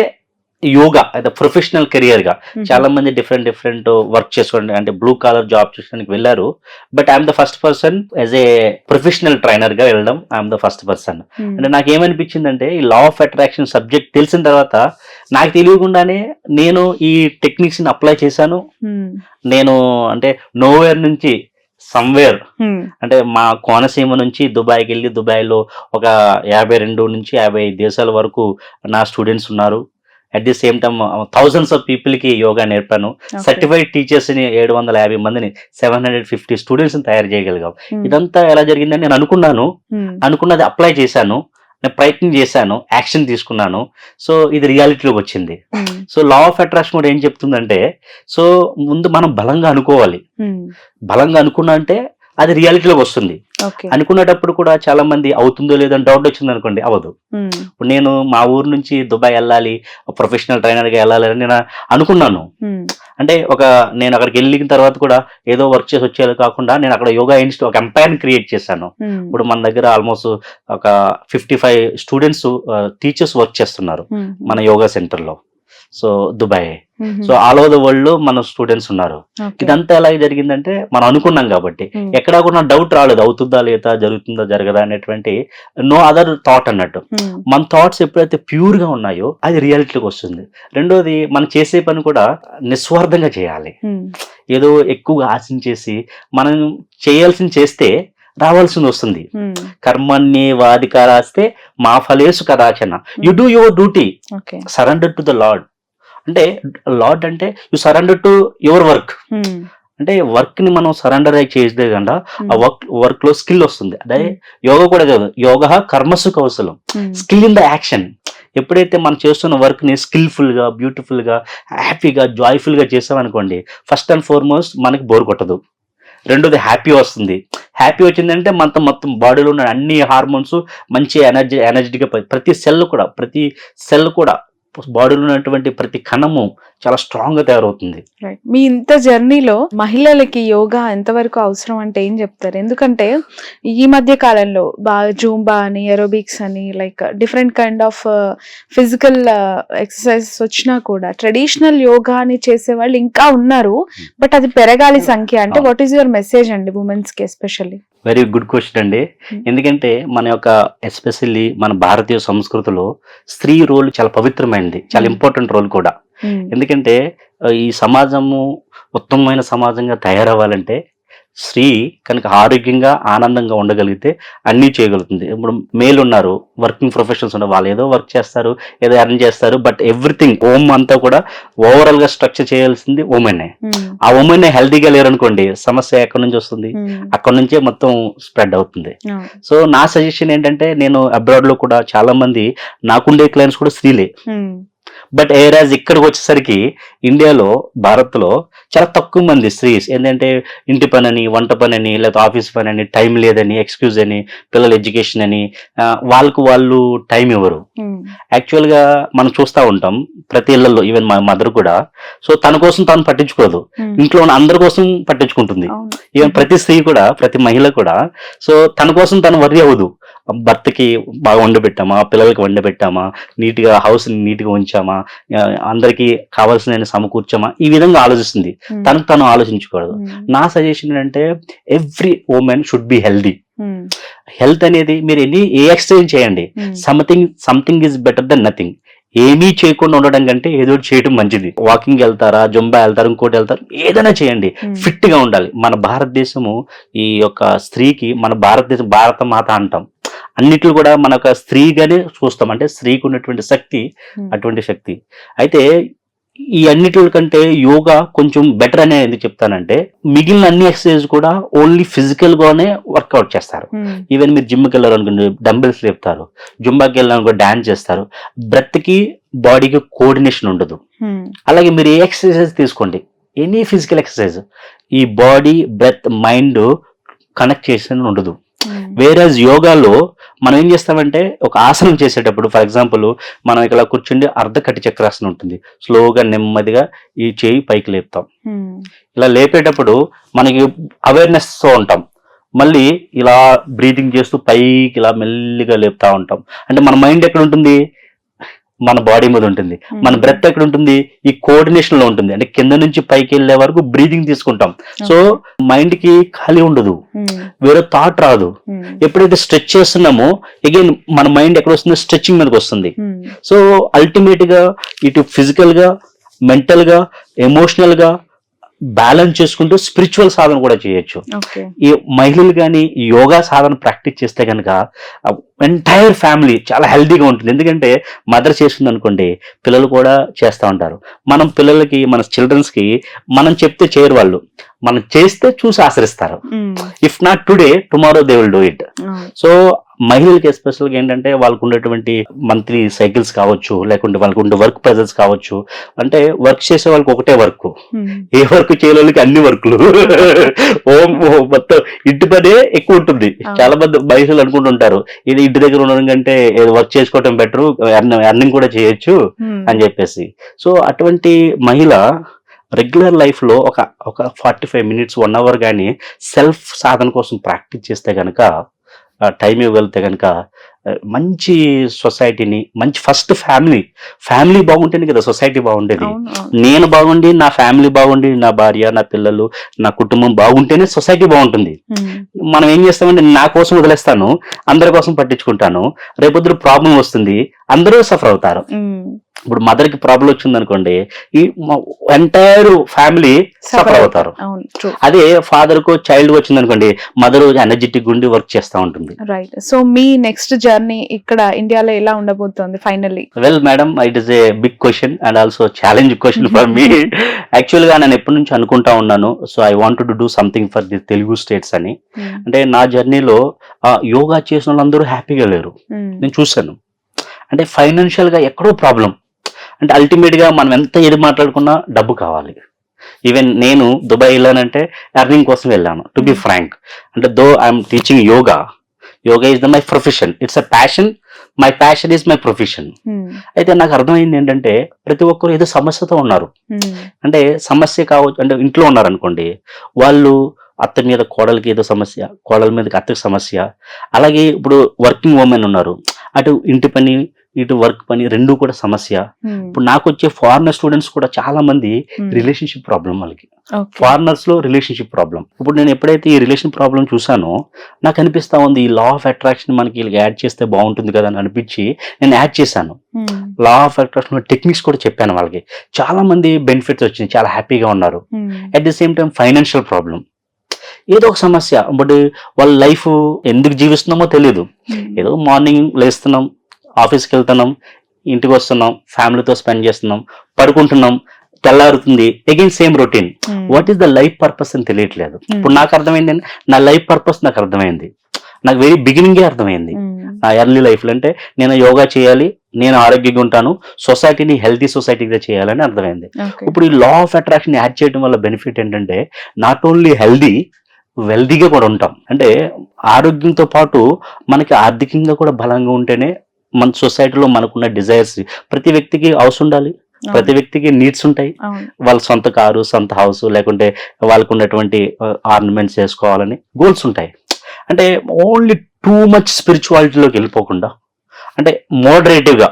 yoga అయితే professional career గా. చాలా మంది డిఫరెంట్ వర్క్ చేసుకోండి, అంటే బ్లూ కాలర్ జాబ్ చేయడానికి వెళ్ళారు, but I'm the first person as a professional trainer గా వెళ్ళడం. I'm the first person. అంటే నాకు ఏమనిపించిందంటే ఈ లా ఆఫ్ అట్రాక్షన్ సబ్జెక్ట్ తెలిసిన తర్వాత నాకు తెలియకుండానే నేను ఈ టెక్నిక్స్ ని అప్లై చేశాను. నేను అంటే నోవేర్ నుంచి సమ్వేర్, అంటే మా కోనసీమ నుంచి దుబాయ్కి వెళ్ళి, దుబాయ్లో ఒక 52 నుంచి 55 దేశాల వరకు నా స్టూడెంట్స్ ఉన్నారు. At the same time thousands of people కి యోగా నేర్పాను. సర్టిఫైడ్ టీచర్స్ ని 750 మందిని, 750 స్టూడెంట్స్ ని తయారు చేయగలిగాం. ఇదంతా ఎలా జరిగిందని నేను అనుకున్నది అప్లై చేశాను. నేను ప్రయత్నం చేశాను, యాక్షన్ తీసుకున్నాను, సో ఇది రియాలిటీలోకి వచ్చింది. ఉమ్, సో లా ఆఫ్ అట్రాక్షన్ కూడా ఏం చెప్తుందంటే, సో ముందు మనం బలంగా అనుకోవాలి. ఉమ్, బలంగా అనుకున్నా అంటే అది రియాలిటీలోకి వస్తుంది. ఓకే. అనుకునేటప్పుడు కూడా చాలా మంది అవుతుందో లేదో అని డౌట్ వచ్చింది అనుకోండి, అవ్వదు. ఉమ్, ఇప్పుడు నేను మా ఊరు నుంచి దుబాయ్ వెళ్ళాలి, ప్రొఫెషనల్ ట్రైనర్గా వెళ్ళాలి అని నేను అనుకున్నాను. ఉమ్, అంటే నేను అక్కడికి వెళ్ళిన తర్వాత కూడా ఏదో వర్క్ చేసి వచ్చేది కాకుండా నేను అక్కడ యోగా ఇన్స్టిట్యూట్ ఒక ఎంపైర్ని క్రియేట్ చేశాను. ఉమ్, ఇప్పుడు మన దగ్గర ఆల్మోస్ట్ ఒక 55 స్టూడెంట్స్ టీచర్స్ వర్క్ చేస్తున్నారు ఉమ్, మన యోగా సెంటర్లో. So Dubai, um, so all over the world లో మన స్టూడెంట్స్ ఉన్నారు. ఓకే. ఇదంతా ఎలా జరిగిందంటే మనం అనుకున్నాం కాబట్టి ఉమ్, ఎక్కడా కూడా డౌట్ రాలేదు, అవుతుందా లేదా, జరుగుతుందా జరగదా అనేటువంటి నో అదర్ థాట్ అన్నట్టు. ఉమ్, మన థాట్స్ ఎప్పుడైతే ప్యూర్ గా ఉన్నాయో అది రియాలిటీకి వస్తుంది. రెండోది, మనం చేసే పని కూడా నిస్వార్థంగా చేయాలి. ఉమ్, ఏదో ఎక్కువగా ఆశించేసి మనం చేయాల్సింది చేస్తే రావాల్సింది వస్తుంది. ఉమ్, కర్మణ్యే వాధికారాస్తే మా ఫలేసు కదాచన. You do your duty, okay. Surrender to the lord. అంటే లార్డ్ అంటే you surrender to your work. Um, అంటే వర్క్ ని మనం సరెండర్ అయి చేస్తే కనుక ఆ ఉమ్, వర్క్ లో స్కిల్ వస్తుంది. అదే యోగా కూడా కాదు, యోగ కర్మసు కౌశలం, ఉమ్, స్కిల్ ఇన్ ద యాక్షన్. ఎప్పుడైతే మనం చేస్తున్న వర్క్ ని స్కిల్ఫుల్ గా, బ్యూటిఫుల్ గా, హ్యాపీగా, జాయ్ఫుల్ గా చేసామనుకోండి, ఫస్ట్ అండ్ ఫార్మోస్ట్ మనకి బోర్ కొట్టదు. రెండోది హ్యాపీ వస్తుంది. హ్యాపీ వచ్చిందంటే మొత్తం బాడీలో ఉన్న అన్ని హార్మోన్స్ మంచి ఎనర్జెటిక్గా ప్రతి సెల్ కూడా బాడీలో ఉన్నటువంటి ప్రతి కణము చాలా స్ట్రాంగ్ గా తయారవుతుంది. రైట్. మీ ఇంత జర్నీలో మహిళలకి యోగా ఎంతవరకు అవసరం అంటే ఏం చెప్తారు? ఎందుకంటే ఈ మధ్య కాలంలో బాగా జూంబా అని, ఎరోబిక్స్ అని, like different kind of physical exercises వచ్చినా కూడా ట్రెడిషనల్ యోగా అని చేసే వాళ్ళు ఇంకా ఉన్నారు. బట్ అది పెరగాలి సంఖ్య. అంటే వాట్ ఈస్ యువర్ మెసేజ్ అండి ఉమెన్స్ కి ఎస్పెషల్లీ? వెరీ గుడ్ క్వశ్చన్ అండి. ఎందుకంటే మన యొక్క ఎస్పెషల్లీ మన భారతీయ సంస్కృతిలో స్త్రీ రోల్ చాలా పవిత్రమైనది, చాలా ఇంపార్టెంట్ రోల్ కూడా. ఎందుకంటే ఈ సమాజము ఉత్తమమైన సమాజంగా తయారవ్వాలంటే స్త్రీ కనుక ఆరోగ్యంగా ఆనందంగా ఉండగలిగితే అన్నీ చేయగలుగుతుంది. ఇప్పుడు మేల్ ఉన్నారు, వర్కింగ్ ప్రొఫెషనల్స్ ఉన్నారు, వాళ్ళు ఏదో వర్క్ చేస్తారు, ఏదో ఎర్న్ చేస్తారు, బట్ ఎవ్రీథింగ్ హోమ్ అంతా కూడా ఓవరాల్ గా స్ట్రక్చర్ చేయాల్సింది ఉమెనే. ఆ ఉమెన్ హెల్తీగా లేరనుకోండి, సమస్య ఎక్కడి నుంచి వస్తుంది? అక్కడి నుంచే మొత్తం స్ప్రెడ్ అవుతుంది. సో నా సజెషన్ ఏంటంటే, నేను అబ్రాడ్ లో కూడా చాలా మంది నాకుండే క్లయింట్స్ కూడా స్త్రీలే. బట్ ఏరాజ్ ఇక్కడికి వచ్చేసరికి ఇండియాలో, భారత్ లో చాలా తక్కువ మంది స్త్రీస్ ఏంటంటే ఇంటి పని అని, వంట పని అని, లేకపోతే ఆఫీస్ పని అని, టైం లేదని, ఎక్స్క్యూజ్ అని, పిల్లల ఎడ్యుకేషన్ అని వాళ్ళు టైం ఇవ్వరు. యాక్చువల్ గా మనం చూస్తూ ఉంటాం ప్రతి ఇళ్లలో, ఈవెన్ మా మదర్ కూడా. సో తన కోసం తాను పట్టించుకోదు, ఇంట్లో ఉన్న అందరి కోసం పట్టించుకుంటుంది. ఈవెన్ ప్రతి స్త్రీ కూడా, ప్రతి మహిళ కూడా. సో తన కోసం తను వర్రీ అవ్వదు. భర్తకి బాగా వండబెట్టామా, పిల్లలకి వండబెట్టామా, నీట్గా హౌస్ నీట్గా ఉంచామా, అందరికి కావాల్సిన సమకూర్చామా, ఈ విధంగా ఆలోచిస్తుంది. తనకు తను ఆలోచించకూడదు. నా సజెషన్ అంటే every women should be healthy. Health అనేది మీరు ఏ ఎక్సర్సైజ్ చేయండి, something is better than nothing. ఏమీ చేయకుండా ఉండడం కంటే ఏదో చేయడం మంచిది. వాకింగ్ వెళ్తారా, జంబా వెళ్తారు, ఇంకోటి వెళ్తారు, ఏదైనా చేయండి, ఫిట్ గా ఉండాలి. మన భారతదేశము ఈ యొక్క స్త్రీకి, మన భారతదేశం భారత మాత అంటాం, అన్నిట్లు కూడా మన ఒక స్త్రీగానే చూస్తాం. అంటే స్త్రీకి ఉన్నటువంటి శక్తి అటువంటి శక్తి. అయితే ఈ అన్నిటి కంటే యోగా కొంచెం బెటర్ అనే ఎందుకు చెప్తానంటే, మిగిలిన అన్ని ఎక్సర్సైజ్ కూడా ఓన్లీ ఫిజికల్ గానే వర్కౌట్ చేస్తారు. ఈవెన్ మీరు జిమ్కి వెళ్ళారు అనుకోండి, డంబెల్స్ లేపుతారు, జుంబాకి వెళ్ళాలనుకో డాన్స్ చేస్తారు, బ్రెత్ కి బాడీకి కోఆర్డినేషన్ ఉండదు. అలాగే మీరు ఏ ఎక్సర్సైజ్ తీసుకోండి, ఎనీ ఫిజికల్ ఎక్సర్సైజ్, ఈ బాడీ, బ్రెత్, మైండ్ కనెక్ట్ చేసి ఉండదు. వేరేజ్ యోగాలో మనం ఏం చేస్తామంటే, ఒక ఆసనం చేసేటప్పుడు ఫర్ ఎగ్జాంపుల్ మనం ఇక్కడ కూర్చుండి అర్ధకటి చక్రాసనం ఉంటుంది, స్లోగా నెమ్మదిగా ఈ చేయి పైకి లేపుతాం. ఇలా లేపేటప్పుడు మనకి అవేర్నెస్ తో ఉంటాం. మళ్ళీ ఇలా బ్రీతింగ్ చేస్తూ పైకి ఇలా మెల్లిగా లేపుతా ఉంటాం. అంటే మన మైండ్ ఎక్కడ ఉంటుంది? మన బాడీ మీద ఉంటుంది. మన బ్రెత్ ఎక్కడ ఉంటుంది? ఈ కోఆర్డినేషన్ లో ఉంటుంది. అంటే కింద నుంచి పైకి వెళ్ళే వరకు బ్రీతింగ్ తీసుకుంటాం. సో మైండ్ కి ఖాళీ ఉండదు, వేరే థాట్ రాదు. ఎప్పుడైతే స్ట్రెచ్ చేస్తున్నామో అగైన్ మన మైండ్ ఎక్కడ వస్తుంది? స్ట్రెచింగ్ మీదకి వస్తుంది. సో అల్టిమేట్ గా ఇటు ఫిజికల్ గా, మెంటల్ గా, ఎమోషనల్ గా బ్యాలెన్స్ చేసుకుంటూ స్పిరిచువల్ సాధన కూడా చేయొచ్చు. ఈ మహిళలు కానీ యోగా సాధన ప్రాక్టీస్ చేస్తే కనుక ఎంటైర్ ఫ్యామిలీ చాలా హెల్తీగా ఉంటుంది. ఎందుకంటే మదర్ చేస్తుంది అనుకోండి, పిల్లలు కూడా చేస్తూ ఉంటారు. మనం పిల్లలకి, మన చిల్డ్రన్స్ కి మనం చెప్తే చేయరు వాళ్ళు, మనం చేస్తే చూసి ఆచరిస్తారు. If not today, tomorrow they will do it. So మహిళలకి ఎస్పెషల్గా ఏంటంటే వాళ్ళకు ఉండేటువంటి మంత్లీ సైకిల్స్ కావచ్చు, లేకుంటే వాళ్ళకు ఉండే వర్క్ ప్రెజర్స్ కావచ్చు. అంటే వర్క్ చేసే వాళ్ళకి ఒకటే వర్క్, ఏ వర్క్ చేయని వాళ్ళకి అన్ని వర్క్లు. మొత్తం ఇంటి పనే ఎక్కువ ఉంటుంది. చాలా మంది మహిళలు అనుకుంటుంటారు ఇది ఇంటి దగ్గర ఉండడం కంటే వర్క్ చేసుకోవడం బెటర్, అర్నింగ్ కూడా చేయొచ్చు అని చెప్పేసి. సో అటువంటి మహిళ రెగ్యులర్ లైఫ్ లో ఒక 45 మినిట్స్ 1 అవర్ కానీ సెల్ఫ్ సాధన కోసం ప్రాక్టీస్ చేస్తే గనక, టైం ఇవ్వగలిగితే కనుక మంచి సొసైటీని, మంచి ఫస్ట్ ఫ్యామిలీ బాగుంటేనే కదా సొసైటీ బాగుండేది. నేను బాగుండి, నా ఫ్యామిలీ బాగుండి, నా భార్య, నా పిల్లలు, నా కుటుంబం బాగుంటేనే సొసైటీ బాగుంటుంది. మనం ఏం చేస్తామంటే నా కోసం వదిలేస్తాను, అందరి కోసం పట్టించుకుంటాను, రేపొద్దు ప్రాబ్లం వస్తుంది, అందరూ సఫర్ అవుతారు. ఇప్పుడు మదర్ కి ప్రాబ్లం వచ్చింది అనుకోండి, ఈ ఎంటైర్ ఫ్యామిలీ సఫర్ అవుతారు. అదే ఫాదర్ కు చైల్డ్ వచ్చింది అనుకోండి, మదర్ ఎనర్జెటిక్ ఉండి వర్క్ చేస్తూ ఉంటుంది. రైట్. సో మీ నెక్స్ట్ జర్నీ ఇక్కడ ఇండియాలో ఎలా ఉండబోతోంది finally? Well madam, it is a big question and also challenge question for me. Actual గా నేను ఎప్పటి నుంచి అనుకుంటా ఉన్నాను, so I want to do something for the Telugu states అని. అంటే నా జర్నీలో యోగా చేసిన వాళ్ళందరూ హ్యాపీగా లేరు, నేను చూశాను. అంటే ఫైనాన్షియల్ గా ఎక్కడో ప్రాబ్లం. అంటే అల్టిమేట్ గా మనం ఎంత ఏది మాట్లాడుకున్నా డబ్బు కావాలి. ఈవెన్ నేను దుబాయ్ వెళ్ళానంటే ఎర్నింగ్ కోసం వెళ్ళాను, టు బి ఫ్రాంక్. అంటే though I'm teaching yoga is my profession, it's a passion, my passion is my profession. అయితే నాకు అర్థమైంది ఏంటంటే ప్రతి ఒక్కరు ఏదో సమస్యతో ఉన్నారు. అంటే సమస్య కావచ్చు, అంటే ఇంట్లో ఉన్నారు అనుకోండి, వాళ్ళు అత్త మీద కోడలికి ఏదో సమస్య, కోడల మీదకి అత్తకి సమస్య. అలాగే ఇప్పుడు వర్కింగ్ ఉమెన్ ఉన్నారు, అటు ఇంటి పని ఇటు వర్క్ పని రెండు కూడా సమస్య. ఇప్పుడు నాకు వచ్చే ఫారినర్ స్టూడెంట్స్ కూడా చాలా మంది రిలేషన్షిప్ ప్రాబ్లం, వాళ్ళకి ఫారినర్స్ లో రిలేషన్షిప్ ప్రాబ్లం. ఇప్పుడు నేను ఎప్పుడైతే ఈ రిలేషన్ ప్రాబ్లం చూసానో నాకు అనిపిస్తా ఉంది, ఈ లా ఆఫ్ అట్రాక్షన్ మనకి యాడ్ చేస్తే బాగుంటుంది కదా అని అనిపించి నేను యాడ్ చేశాను. లా ఆఫ్ అట్రాక్షన్ టెక్నిక్స్ కూడా చెప్పాను వాళ్ళకి. చాలా మంది బెనిఫిట్స్ వచ్చినాయి, చాలా హ్యాపీగా ఉన్నారు. At the same time financial problem, ఏదో ఒక సమస్య. బట్ వాళ్ళ లైఫ్ ఎందుకు జీవిస్తున్నామో తెలియదు. ఏదో మార్నింగ్ లేస్తున్నాం, ఆఫీస్కి వెళ్తున్నాం, ఇంటికి వస్తున్నాం, ఫ్యామిలీతో స్పెండ్ చేస్తున్నాం, పడుకుంటున్నాం, తెల్లారుతుంది, again same routine. What is the life purpose అని తెలియట్లేదు. ఇప్పుడు నాకు అర్థమైంది, నా లైఫ్ పర్పస్ నాకు అర్థమైంది, నాకు వెరీ బిగినింగే అర్థమైంది. నా ఎర్లీ లైఫ్లో అంటే నేను యోగా చేయాలి, నేను ఆరోగ్యంగా ఉంటాను, సొసైటీని హెల్తీ సొసైటీగా చేయాలని అర్థమైంది. ఇప్పుడు ఈ లా ఆఫ్ అట్రాక్షన్ యాడ్ చేయడం వల్ల బెనిఫిట్ ఏంటంటే నాట్ ఓన్లీ హెల్దీ, వెల్దీగా కూడా ఉంటాం. అంటే ఆరోగ్యంతో పాటు మనకి ఆర్థికంగా కూడా బలంగా ఉంటేనే మన సొసైటీలో మనకున్న డిజైర్స్, ప్రతి వ్యక్తికి హౌస్ ఉండాలి, ప్రతి వ్యక్తికి నీడ్స్ ఉంటాయి, వాళ్ళ సొంత కారు, సొంత హౌస్, లేకుంటే వాళ్ళకు ఉన్నటువంటి ఆర్నమెంట్స్ చేసుకోవాలని గోల్స్ ఉంటాయి. అంటే ఓన్లీ టూ మచ్ స్పిరిచువాలిటీలోకి వెళ్ళిపోకుండా, అంటే మోడరేటివ్గా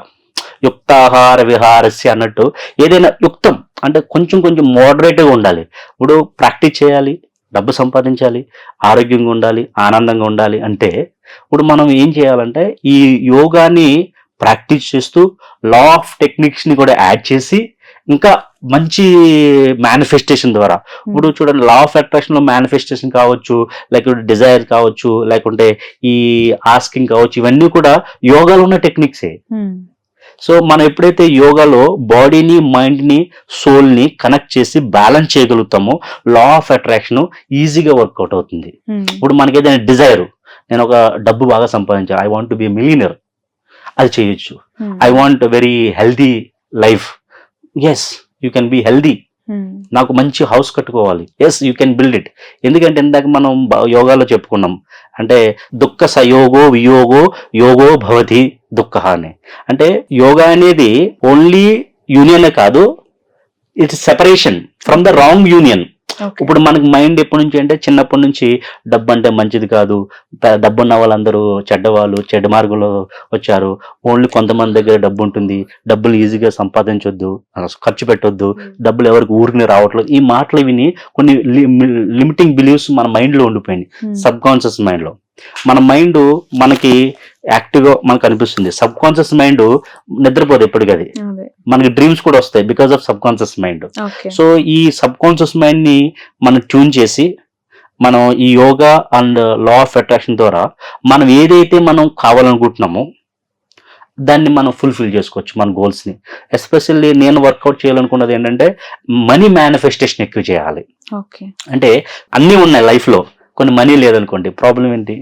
యుక్తాహార విహారస్య అన్నట్టు ఏదైనా యుక్తం, అంటే కొంచెం మోడరేటివ్గా ఉండాలి. ఇప్పుడు ప్రాక్టీస్ చేయాలి, డబ్బు సంపాదించాలి, ఆరోగ్యంగా ఉండాలి, ఆనందంగా ఉండాలి అంటే ఇప్పుడు మనం ఏం చేయాలంటే ఈ యోగాని ప్రాక్టీస్ చేస్తూ లా ఆఫ్ టెక్నిక్స్ ని కూడా యాడ్ చేసి ఇంకా మంచి మేనిఫెస్టేషన్ ద్వారా, ఇప్పుడు చూడండి లా ఆఫ్ అట్రాక్షన్ లో మేనిఫెస్టేషన్ కావచ్చు, లేకుంటే డిజైర్ కావచ్చు, లేకుంటే ఈ ఆస్కింగ్ కావచ్చు, ఇవన్నీ కూడా యోగాలో ఉన్న టెక్నిక్సే. సో మనం ఎప్పుడైతే యోగాలో బాడీని, మైండ్ని, సోల్ని కనెక్ట్ చేసి బ్యాలెన్స్ చేయగలుగుతామో లా ఆఫ్ అట్రాక్షన్ ఈజీగా వర్కౌట్ అవుతుంది. ఇప్పుడు మనకి ఏదైనా డిజైర్, నేను ఒక డబ్బు బాగా సంపాదించాలి, I want to be millionaire, అది చేయొచ్చు. I want very healthy life, yes you can be healthy. నాకు మంచి హౌస్ కట్టుకోవాలి, yes you can build it. ఎందుకంటే ఇందాక మనం యోగాలో చెప్పుకున్నాం, అంటే దుఃఖ సయోగో వియోగో యోగో భవతి దుఃఖ అని. అంటే యోగా అనేది ఓన్లీ యూనియన్ కాదు, it's separation from the wrong union. ఇప్పుడు మనకి మైండ్ ఎప్పటి నుంచి అంటే చిన్నప్పటి నుంచి డబ్బు అంటే మంచిది కాదు, డబ్బు ఉన్న వాళ్ళందరూ చెడ్డవాళ్ళు, చెడ్డ మార్గంలో వచ్చారు, ఓన్లీ కొంతమంది దగ్గర డబ్బు ఉంటుంది, డబ్బులు ఈజీగా సంపాదించొద్దు, ఖర్చు పెట్టొద్దు, డబ్బులు ఎవరికి ఊరికి రావట్లేదు, ఈ మాటలు విని కొన్ని లిమిటింగ్ బిలీవ్స్ మన మైండ్ లో ఉండిపోయింది, సబ్ కాన్షియస్ మైండ్ లో. మన మైండ్ మనకి యాక్టివ్ గా మనకు అనిపిస్తుంది, సబ్ కాన్షియస్ మైండ్ నిద్రపోదు ఎప్పటికది, మనకి డ్రీమ్స్ కూడా వస్తాయి because of sub conscious mind. So ఈ సబ్ కాన్షియస్ మైండ్ ని మనం ట్యూన్ చేసి మనం ఈ yoga and law of attraction ద్వారా మనం ఏదైతే మనం కావాలనుకుంటున్నామో దాన్ని మనం ఫుల్ఫిల్ చేసుకోవచ్చు, మన గోల్స్ ని. ఎస్పెషల్లీ నేను వర్కౌట్ చేయాలనుకున్నది ఏంటంటే మనీ మేనిఫెస్టేషన్ ఎక్కువ చేయాలి. అంటే అన్నీ ఉన్నాయి లైఫ్ లో, కొన్ని మనీ లేదనుకోండి, ప్రాబ్లం ఏంటి?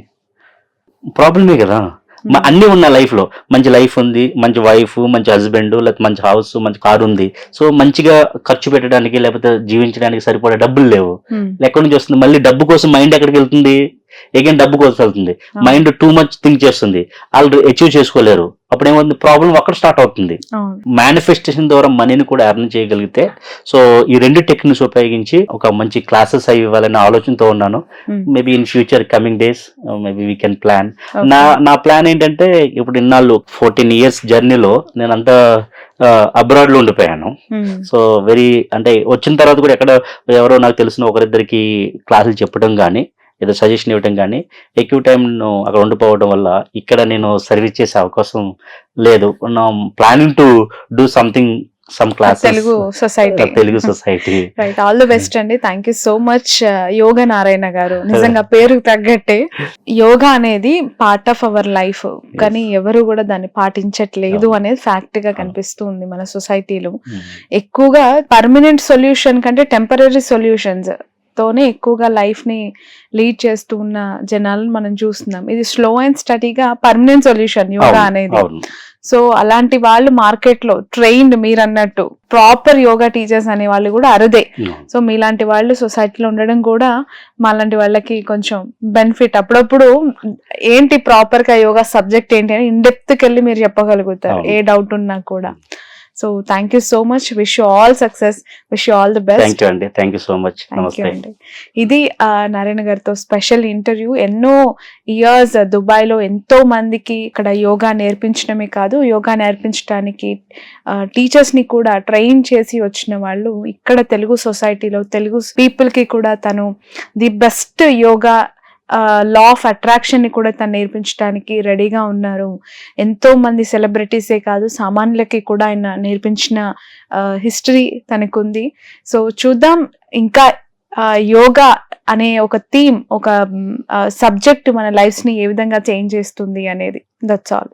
ప్రాబ్లమే కదా. అన్నీ ఉన్న లైఫ్ లో మంచి లైఫ్ ఉంది, మంచి వైఫ్, మంచి హస్బెండ్, లేకపోతే మంచి హౌస్, మంచి కారు ఉంది. సో మంచిగా ఖర్చు పెట్టడానికి లేకపోతే జీవించడానికి సరిపడే డబ్బులు లేవు. ఎక్కడి నుంచి వస్తుంది? మళ్ళీ డబ్బు కోసం మైండ్ ఎక్కడికి వెళ్తుంది? అగైన్ డబ్బు కోసం వెళ్తుంది. మైండ్ టూ మచ్ థింక్ చేస్తుంది, వాళ్ళు అచీవ్ చేసుకోలేరు. అప్పుడు ఏమవుతుంది? ప్రాబ్లం అక్కడ స్టార్ట్ అవుతుంది. మేనిఫెస్టేషన్ ద్వారా మనీని కూడా ఎర్న్ చేయగలిగితే, సో ఈ రెండు టెక్నిక్స్ ఉపయోగించి ఒక మంచి క్లాసెస్ అవి ఇవ్వాలనే ఆలోచనతో ఉన్నాను. Maybe in future coming days maybe we can plan. నా ప్లాన్ ఏంటంటే, ఇప్పుడు ఇన్నాళ్ళు 14 years జర్నీలో నేనంతా అబ్రాడ్ లో ఉండిపోయాను. సో వెరీ అంటే వచ్చిన తర్వాత కూడా ఎక్కడ ఎవరో నాకు తెలిసిన ఒకరిద్దరికి క్లాసులు చెప్పడం కానీ, ఏదో సజెషన్ ఇవ్వడం కానీ, ఎక్కువ టైం అక్కడ ఉండిపోవడం వల్ల ఇక్కడ నేను సర్వీస్ చేసే అవకాశం లేదు. Planning to do something, some classes Telugu society. Right, all the best అండి. Thank you so much yoga Narayana garu. నిజంగా పేరుకు తగ్గట్టే యోగా అనేది పార్ట్ ఆఫ్ అవర్ లైఫ్, కానీ ఎవరు కూడా దాన్ని పాటించట్లేదు అనేది ఫ్యాక్ట్ గా కనిపిస్తుంది మన సొసైటీలో. ఎక్కువగా పర్మనెంట్ సొల్యూషన్ కంటే టెంపరీ సొల్యూషన్స్ తోనే ఎక్కువగా లైఫ్ ని లీడ్ చేస్తూ ఉన్న జనాలను మనం చూస్తున్నాం. ఇది స్లో అండ్ స్టడీగా పర్మనెంట్ సొల్యూషన్ యోగా అనేది. సో అలాంటి వాళ్ళు మార్కెట్ లో ట్రైన్డ్, మీరు అన్నట్టు ప్రాపర్ యోగా టీచర్స్ అనే వాళ్ళు కూడా అరుదే. సో మీలాంటి వాళ్ళు సొసైటీలో ఉండడం కూడా మాలాంటి వాళ్ళకి కొంచెం బెనిఫిట్. అప్పుడప్పుడు ఏంటి ప్రాపర్ గా యోగా సబ్జెక్ట్ ఏంటి అని ఇన్ డెప్త్ కి వెళ్ళి మీరు చెప్పగలుగుతారు ఏ డౌట్ ఉన్నా కూడా. So thank you so much. Wish you all success, wish you all the best. Thank you అండి. Thank you so much. Namaste అండి. ఇది నారాయణ గారితో స్పెషల్ ఇంటర్వ్యూ. ఎన్నో ఇయర్స్ దుబాయ్ లో ఎంతో మందికి ఇక్కడ యోగా నేర్పించడమే కాదు, యోగా నేర్పించడానికి టీచర్స్ ని కూడా ట్రైన్ చేసి వచ్చిన వాళ్ళు ఇక్కడ తెలుగు సొసైటీలో తెలుగు పీపుల్ కి కూడా తను the best yoga law of attraction ని కూడా తను నేర్పించడానికి రెడీగా ఉన్నారు. ఎంతో మంది సెలబ్రిటీసే కాదు, సామాన్యులకి కూడా ఆయన నేర్పించిన హిస్టరీ తనకుంది. సో చూద్దాం ఇంకా యోగా అనే ఒక థీమ్, ఒక సబ్జెక్ట్ మన లైఫ్స్ ని ఏ విధంగా చేంజ్ చేస్తుంది అనేది. That's all.